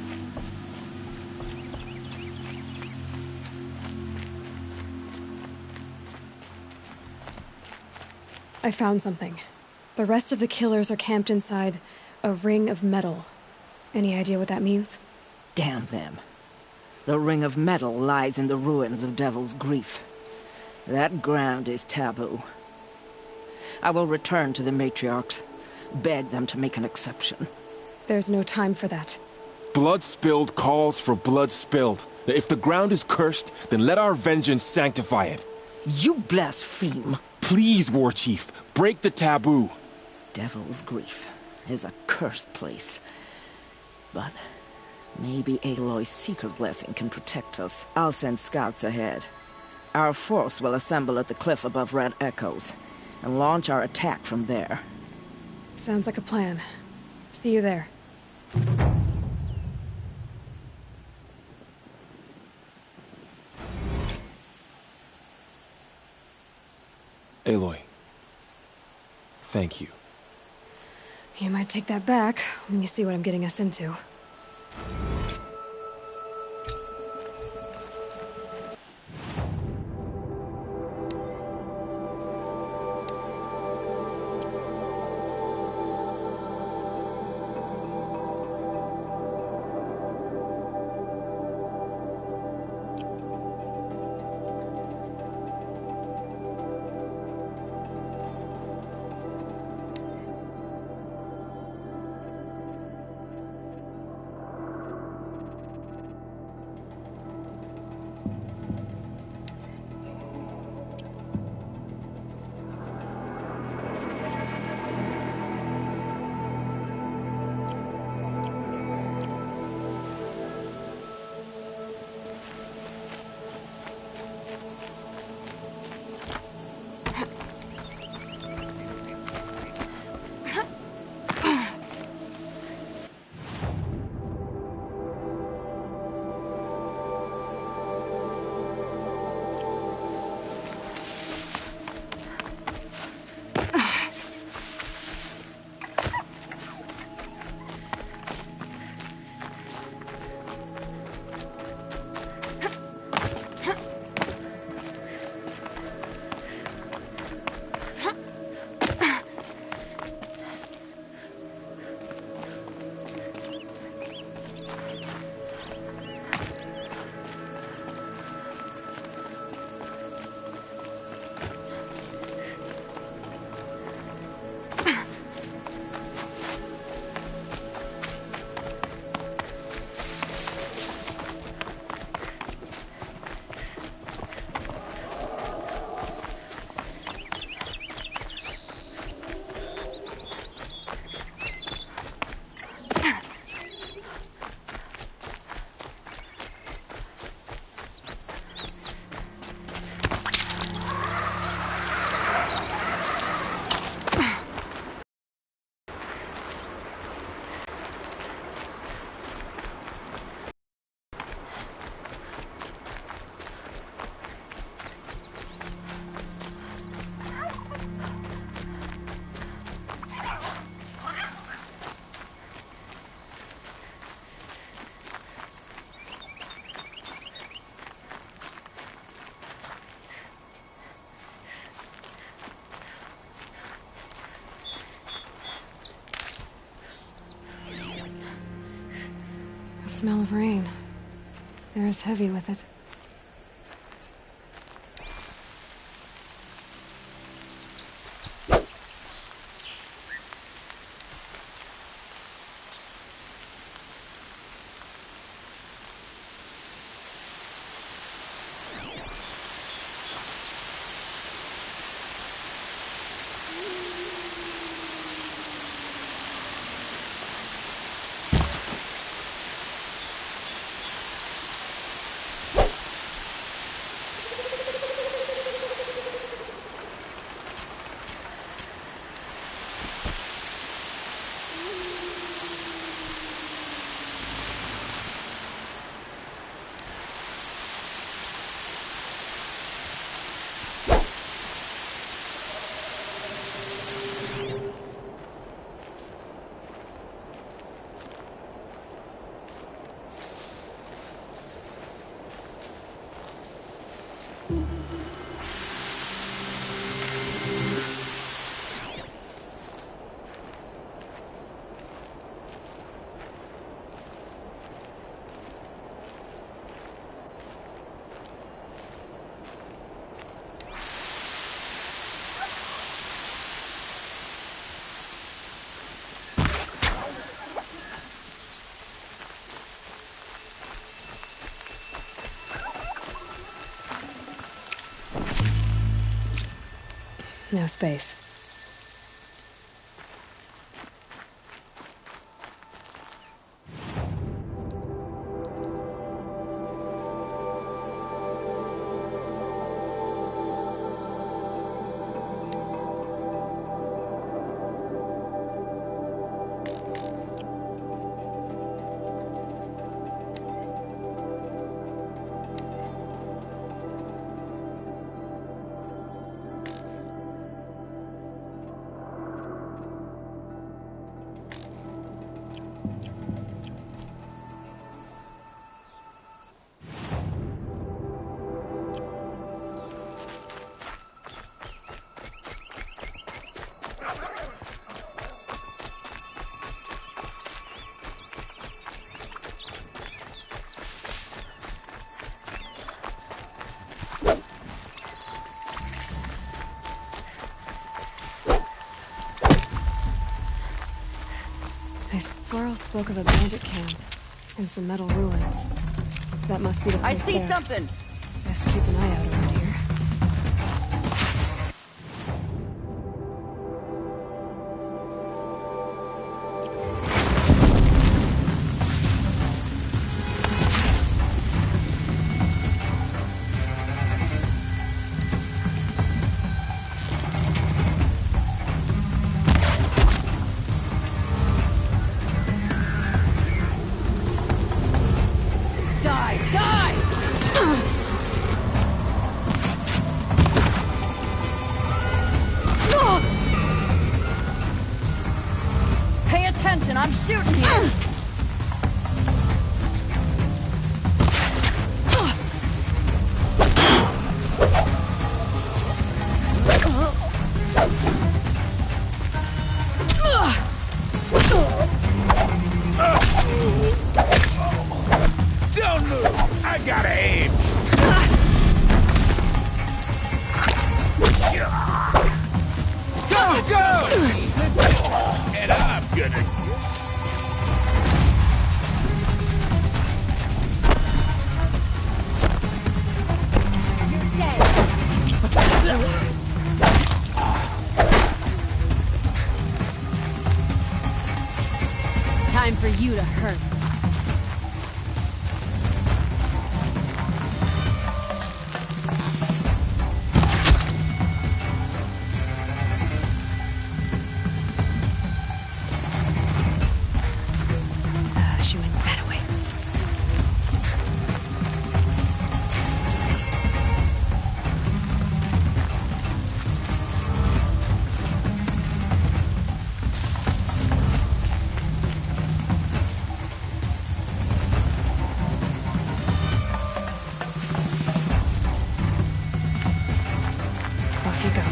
I found something. The rest of the killers are camped inside a ring of metal. Any idea what that means? Damn them. The Ring of Metal lies in the ruins of Devil's Grief. That ground is taboo. I will return to the matriarchs, beg them to make an exception. There's no time for that. Blood spilled calls for blood spilled. If the ground is cursed, then let our vengeance sanctify it. You blaspheme. Please, War Chief, break the taboo. Devil's Grief is a cursed place. But maybe Aloy's secret blessing can protect us. I'll send scouts ahead. Our force will assemble at the cliff above Red Echoes, and launch our attack from there. Sounds like a plan. See you there. Aloy. Thank you. You might take that back when you see what I'm getting us into. The smell of rain. Air is heavy with it. No space. My squirrel spoke of a bandit camp and some metal ruins. That must be the place. I see there. something! Best keep an eye out around here. Pay attention, I'm shooting you! Don't move! I gotta aim! Go, go! And I'm gonna... Time for you to hurt. She went that way. Off you go.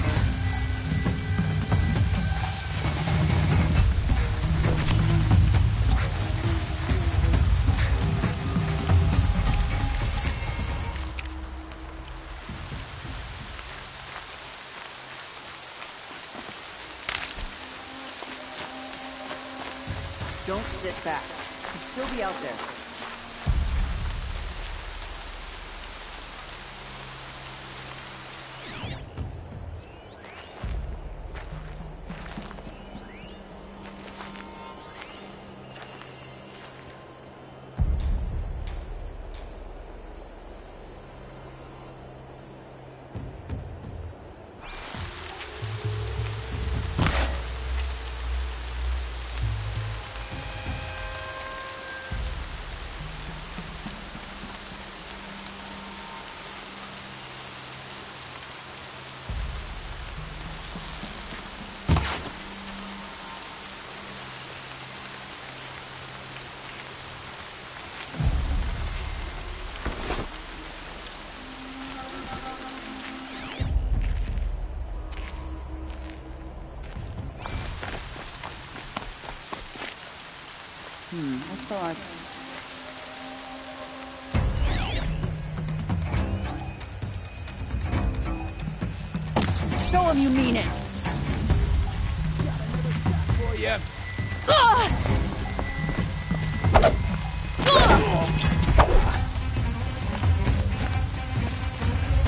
Don't sit back. You'll still be out there. I thought... Show him you mean it! For you.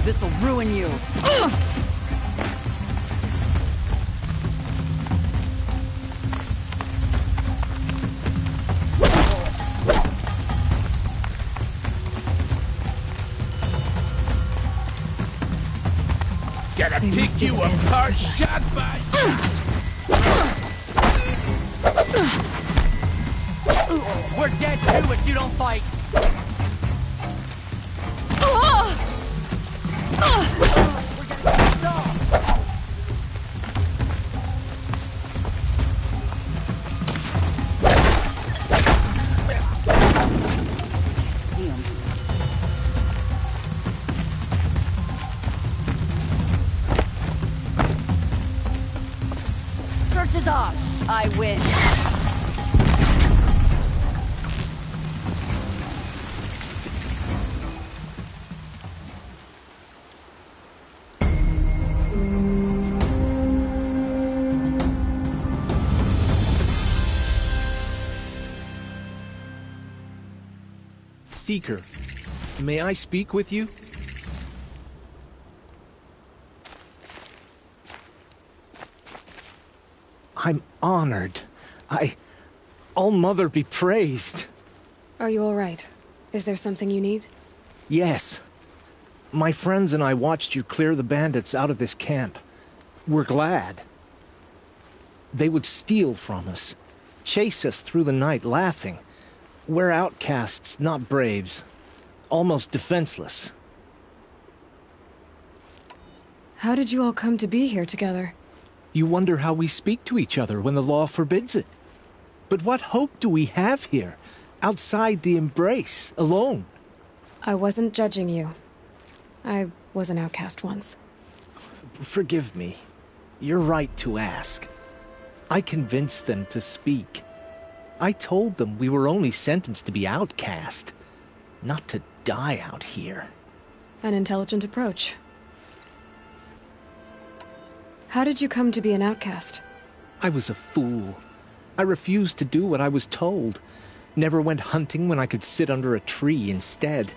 This'll ruin you! Gotta pick you apart shot by We're dead too if you don't fight. Search is off. I win. Seeker. May I speak with you? I'm honored. All-Mother be praised. Are you all right? Is there something you need? Yes. My friends and I watched you clear the bandits out of this camp. We're glad. They would steal from us, chase us through the night laughing. We're outcasts, not braves. Almost defenseless. How did you all come to be here together? You wonder how we speak to each other when the law forbids it. But what hope do we have here, outside the embrace, alone? I wasn't judging you. I was an outcast once. Forgive me. You're right to ask. I convinced them to speak. I told them we were only sentenced to be outcast, not to die out here. An intelligent approach. How did you come to be an outcast? I was a fool. I refused to do what I was told. Never went hunting when I could sit under a tree instead.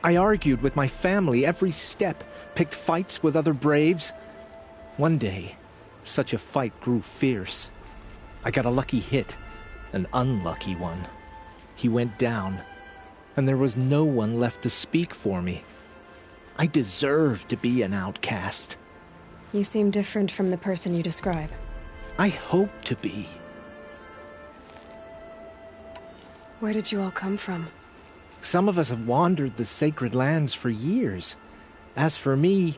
I argued with my family every step, picked fights with other braves. One day, such a fight grew fierce. I got a lucky hit, an unlucky one. He went down, and there was no one left to speak for me. I deserved to be an outcast. You seem different from the person you describe. I hope to be. Where did you all come from? Some of us have wandered the sacred lands for years. As for me,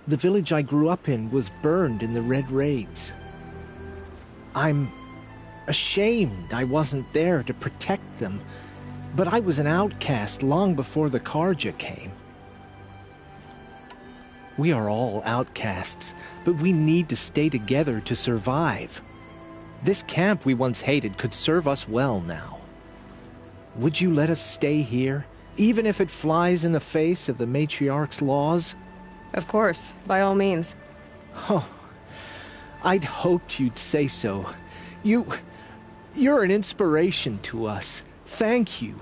the village I grew up in was burned in the Red Raids. I'm ashamed I wasn't there to protect them, but I was an outcast long before the Carja came. We are all outcasts, but we need to stay together to survive. This camp we once hated could serve us well now. Would you let us stay here, even if it flies in the face of the Matriarch's laws? Of course, by all means. Oh, I'd hoped you'd say so. You're an inspiration to us. Thank you.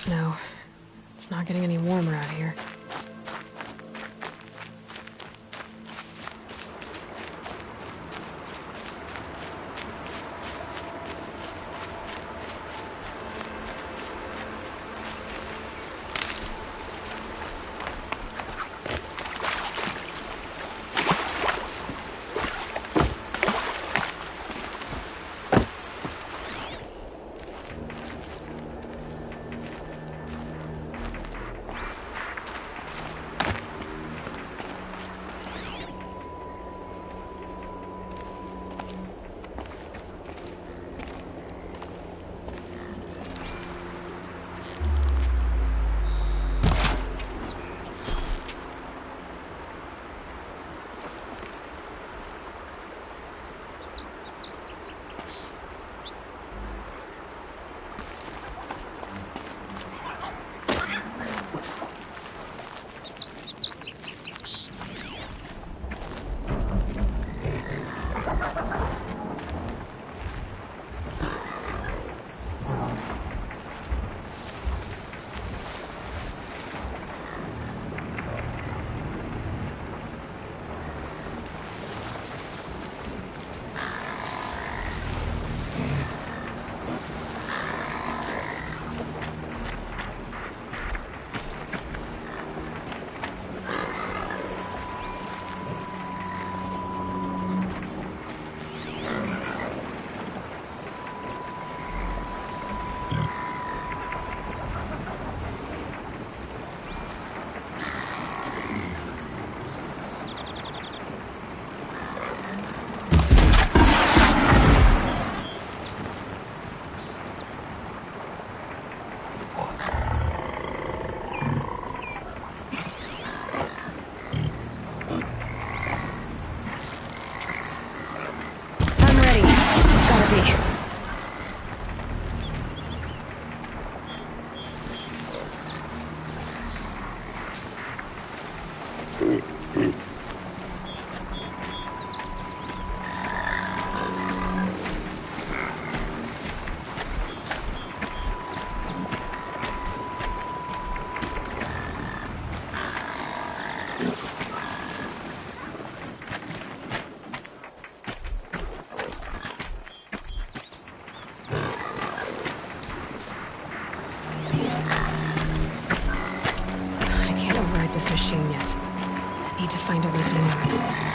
Snow. It's not getting any warmer out here. find a way to learn.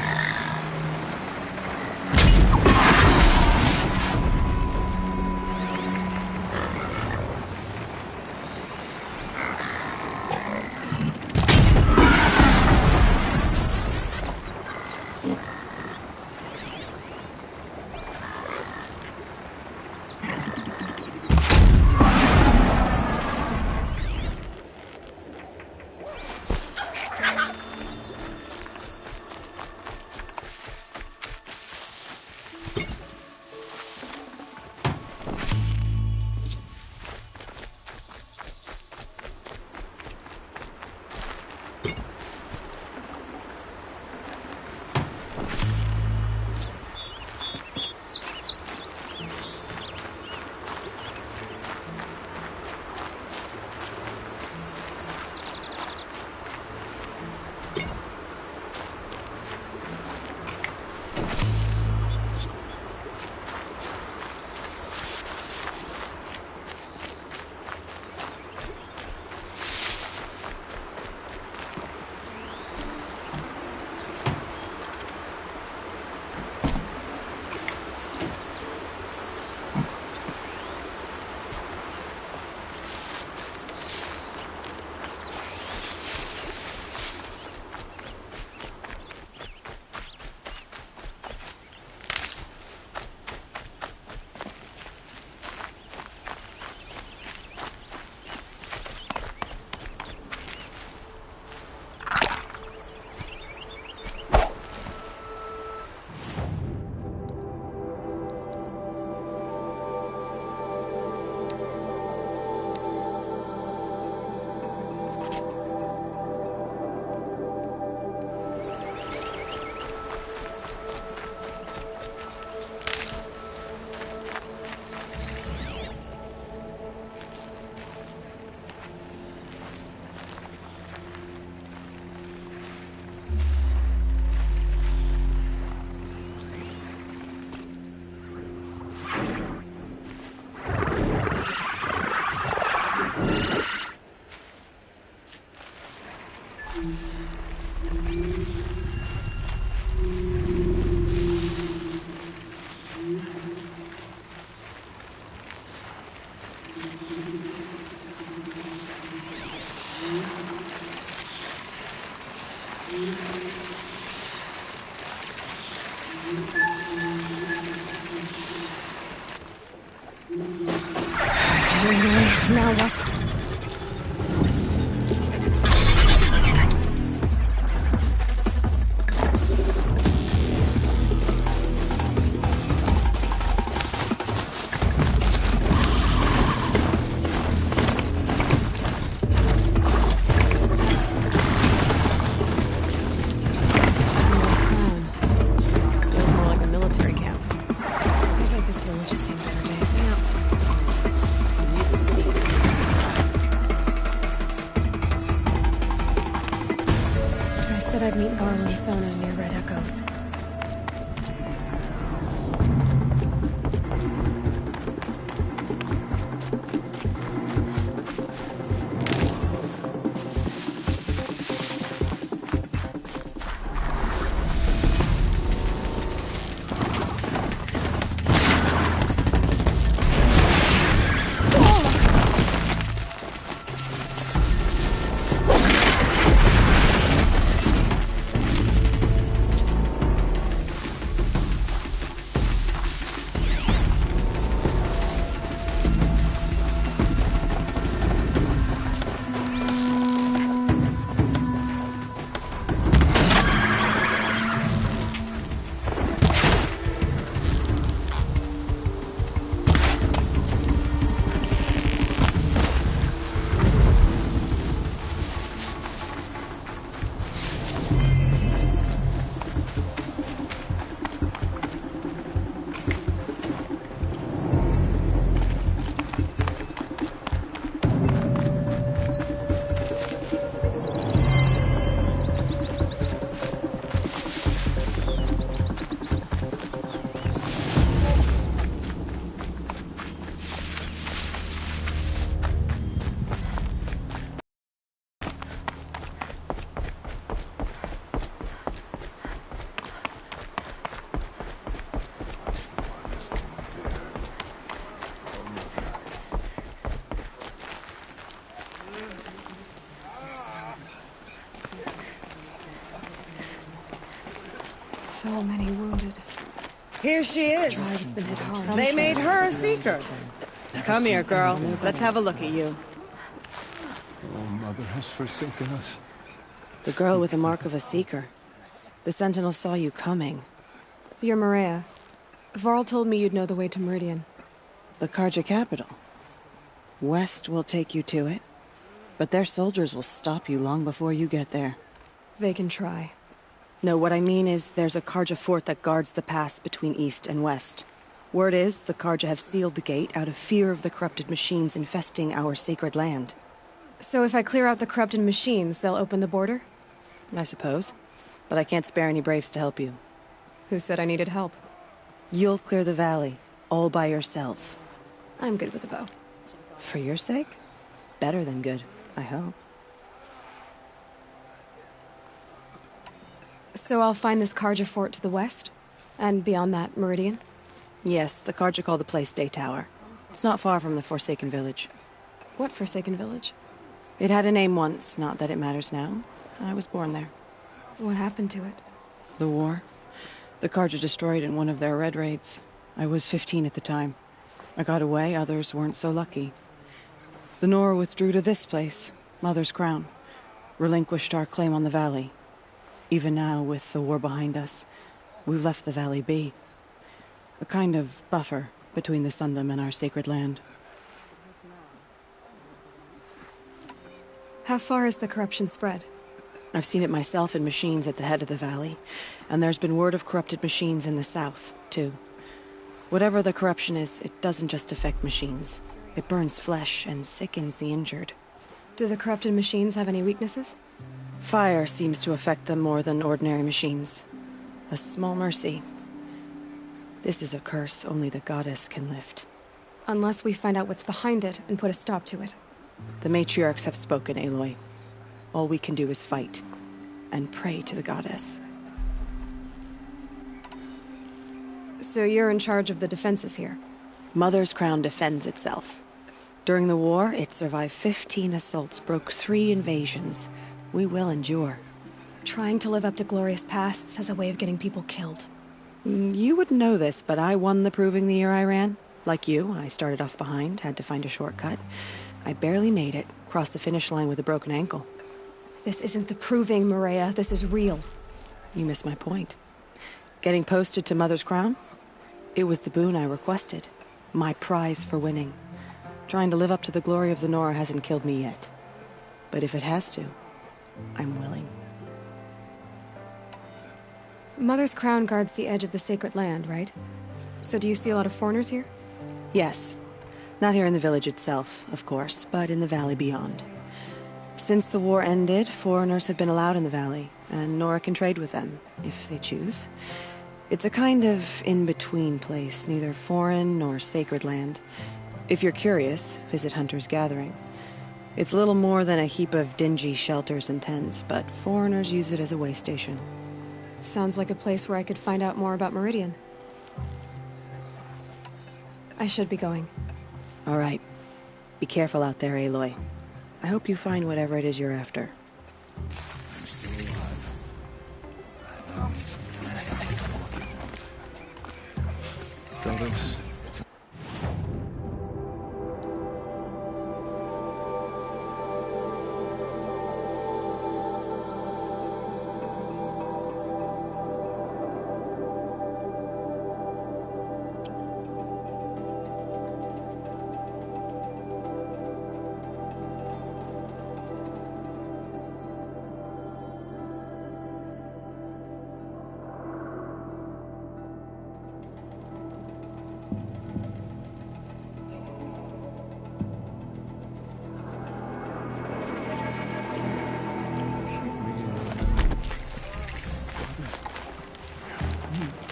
Now what? I'd meet Garland and Sona near Red Echoes. So many wounded. Here she is. Tribe's been hit hard. They made her a Seeker. Come here, girl. Let's have a look at you. Oh, Mother has forsaken us. The girl with the mark of a Seeker. The Sentinel saw you coming. You're Maria. Varl told me you'd know the way to Meridian. The Carja capital. West will take you to it, but their soldiers will stop you long before you get there. They can try. No, what I mean is there's a Carja fort that guards the pass between east and west. Word is the Carja have sealed the gate out of fear of the corrupted machines infesting our sacred land. So if I clear out the corrupted machines, they'll open the border? I suppose. But I can't spare any braves to help you. Who said I needed help? You'll clear the valley, all by yourself. I'm good with a bow. For your sake? Better than good, I hope. So I'll find this Carja fort to the west? And beyond that, Meridian? Yes, the Carja call the place Day Tower. It's not far from the Forsaken Village. What Forsaken Village? It had a name once, not that it matters now. I was born there. What happened to it? The war. The Carja destroyed in one of their red raids. I was 15 at the time. I got away, others weren't so lucky. The Nora withdrew to this place, Mother's Crown. Relinquished our claim on the valley. Even now, with the war behind us, we've left the valley be. A kind of buffer between the Sundom and our sacred land. How far has the corruption spread? I've seen it myself in machines at the head of the valley, and there's been word of corrupted machines in the south, too. Whatever the corruption is, it doesn't just affect machines. It burns flesh and sickens the injured. Do the corrupted machines have any weaknesses? Fire seems to affect them more than ordinary machines. A small mercy. This is a curse only the goddess can lift. Unless we find out what's behind it and put a stop to it. The matriarchs have spoken, Aloy. All we can do is fight, and pray to the goddess. So you're in charge of the defenses here? Mother's Crown defends itself. During the war, it survived 15 assaults, broke 3 invasions. We will endure. Trying to live up to glorious pasts has a way of getting people killed. You wouldn't know this, but I won the proving the year I ran. Like you, I started off behind, had to find a shortcut. I barely made it, crossed the finish line with a broken ankle. This isn't the proving, Maria. This is real. You missed my point. Getting posted to Mother's Crown? It was the boon I requested. My prize for winning. Trying to live up to the glory of the Nora hasn't killed me yet. But if it has to, I'm willing. Mother's Crown guards the edge of the sacred land, right? So do you see a lot of foreigners here? Yes. Not here in the village itself, of course, but in the valley beyond. Since the war ended, foreigners have been allowed in the valley, and Nora can trade with them, if they choose. It's a kind of in-between place, neither foreign nor sacred land. If you're curious, visit Hunter's Gathering. It's little more than a heap of dingy shelters and tents, but foreigners use it as a way station. Sounds like a place where I could find out more about Meridian. I should be going. All right. Be careful out there, Aloy. I hope you find whatever it is you're after. I'm still alive. Goddess.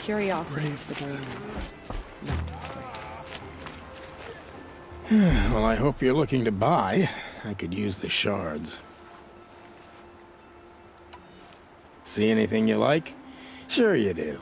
Curiosities for dreams. Well, I hope you're looking to buy. I could use the shards. See anything you like? Sure you do.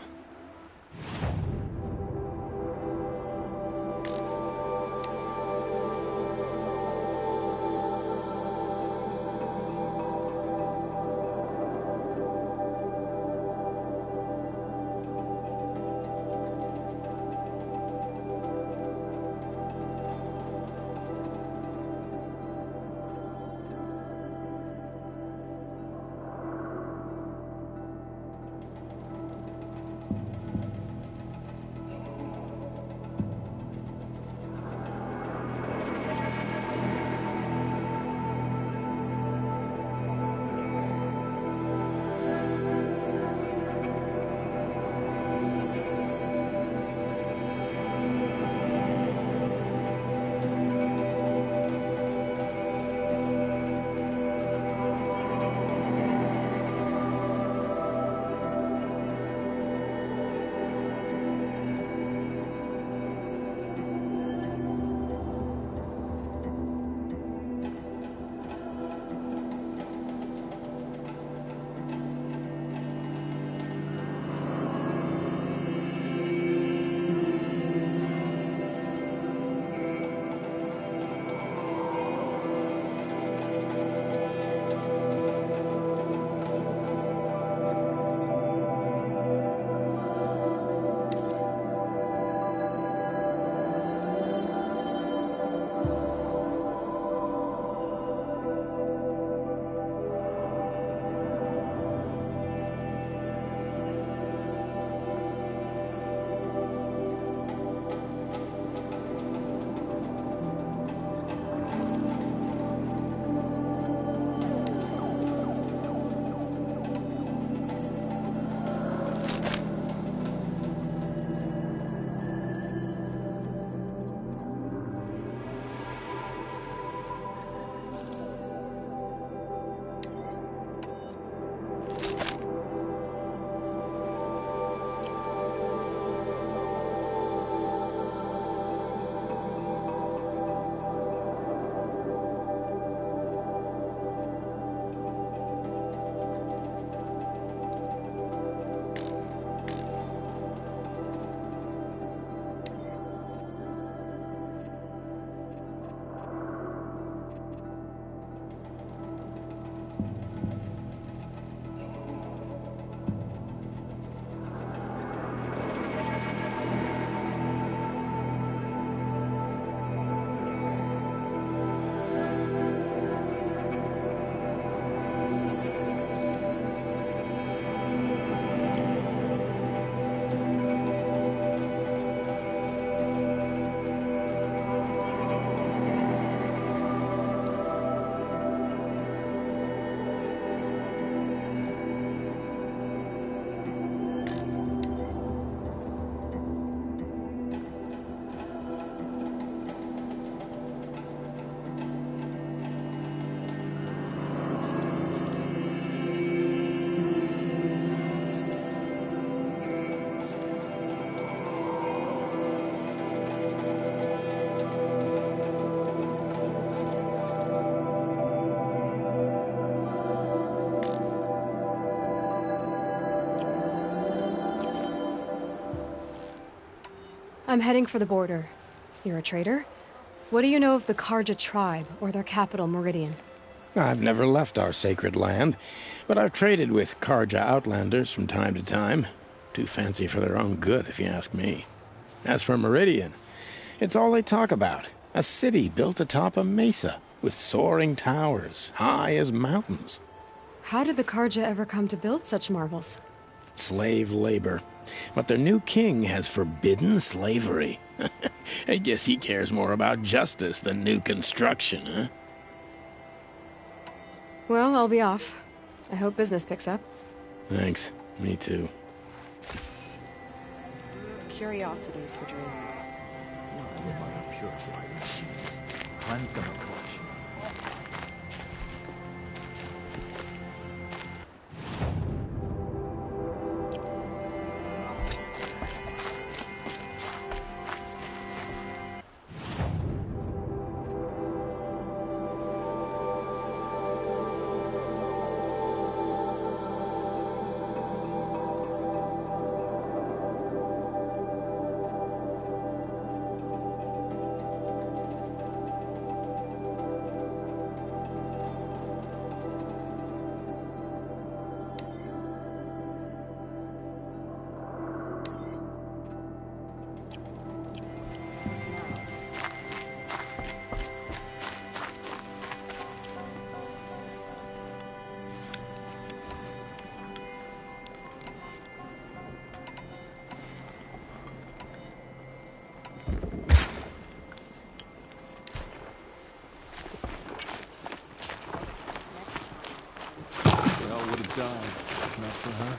I'm heading for the border. You're a trader? What do you know of the Carja tribe, or their capital, Meridian? I've never left our sacred land, but I've traded with Carja outlanders from time to time. Too fancy for their own good, if you ask me. As for Meridian, it's all they talk about. A city built atop a mesa, with soaring towers, high as mountains. How did the Carja ever come to build such marvels? Slave labor. But their new king has forbidden slavery. I guess he cares more about justice than new construction, huh? Well, I'll be off. I hope business picks up. Thanks. Me too. Curiosities for dreamers. Not purified machines. Cleanse them of corruption. Died, if not for her.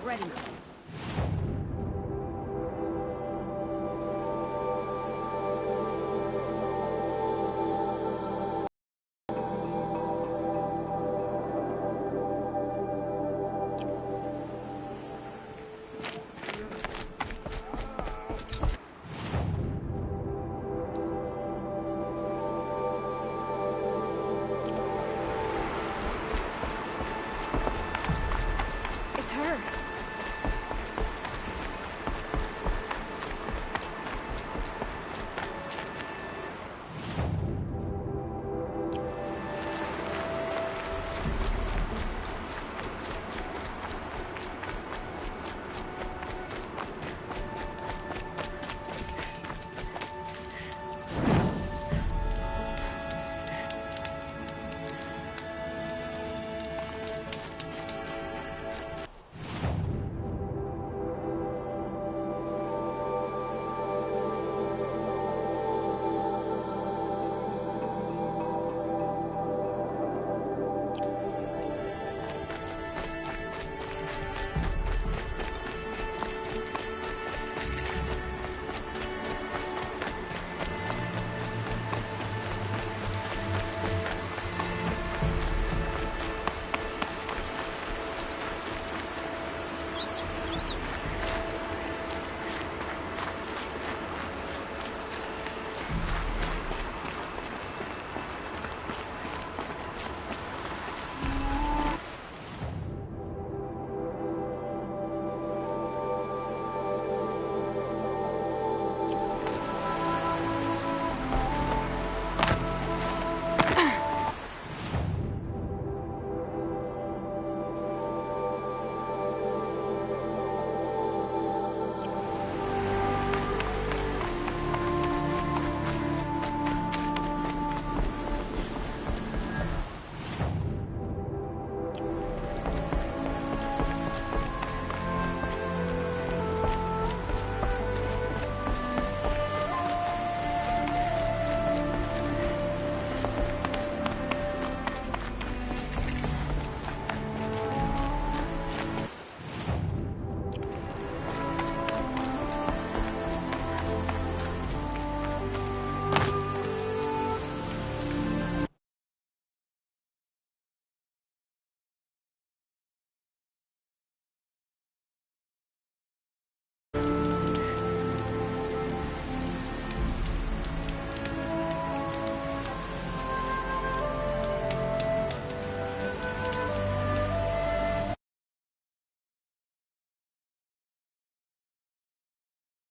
Ready.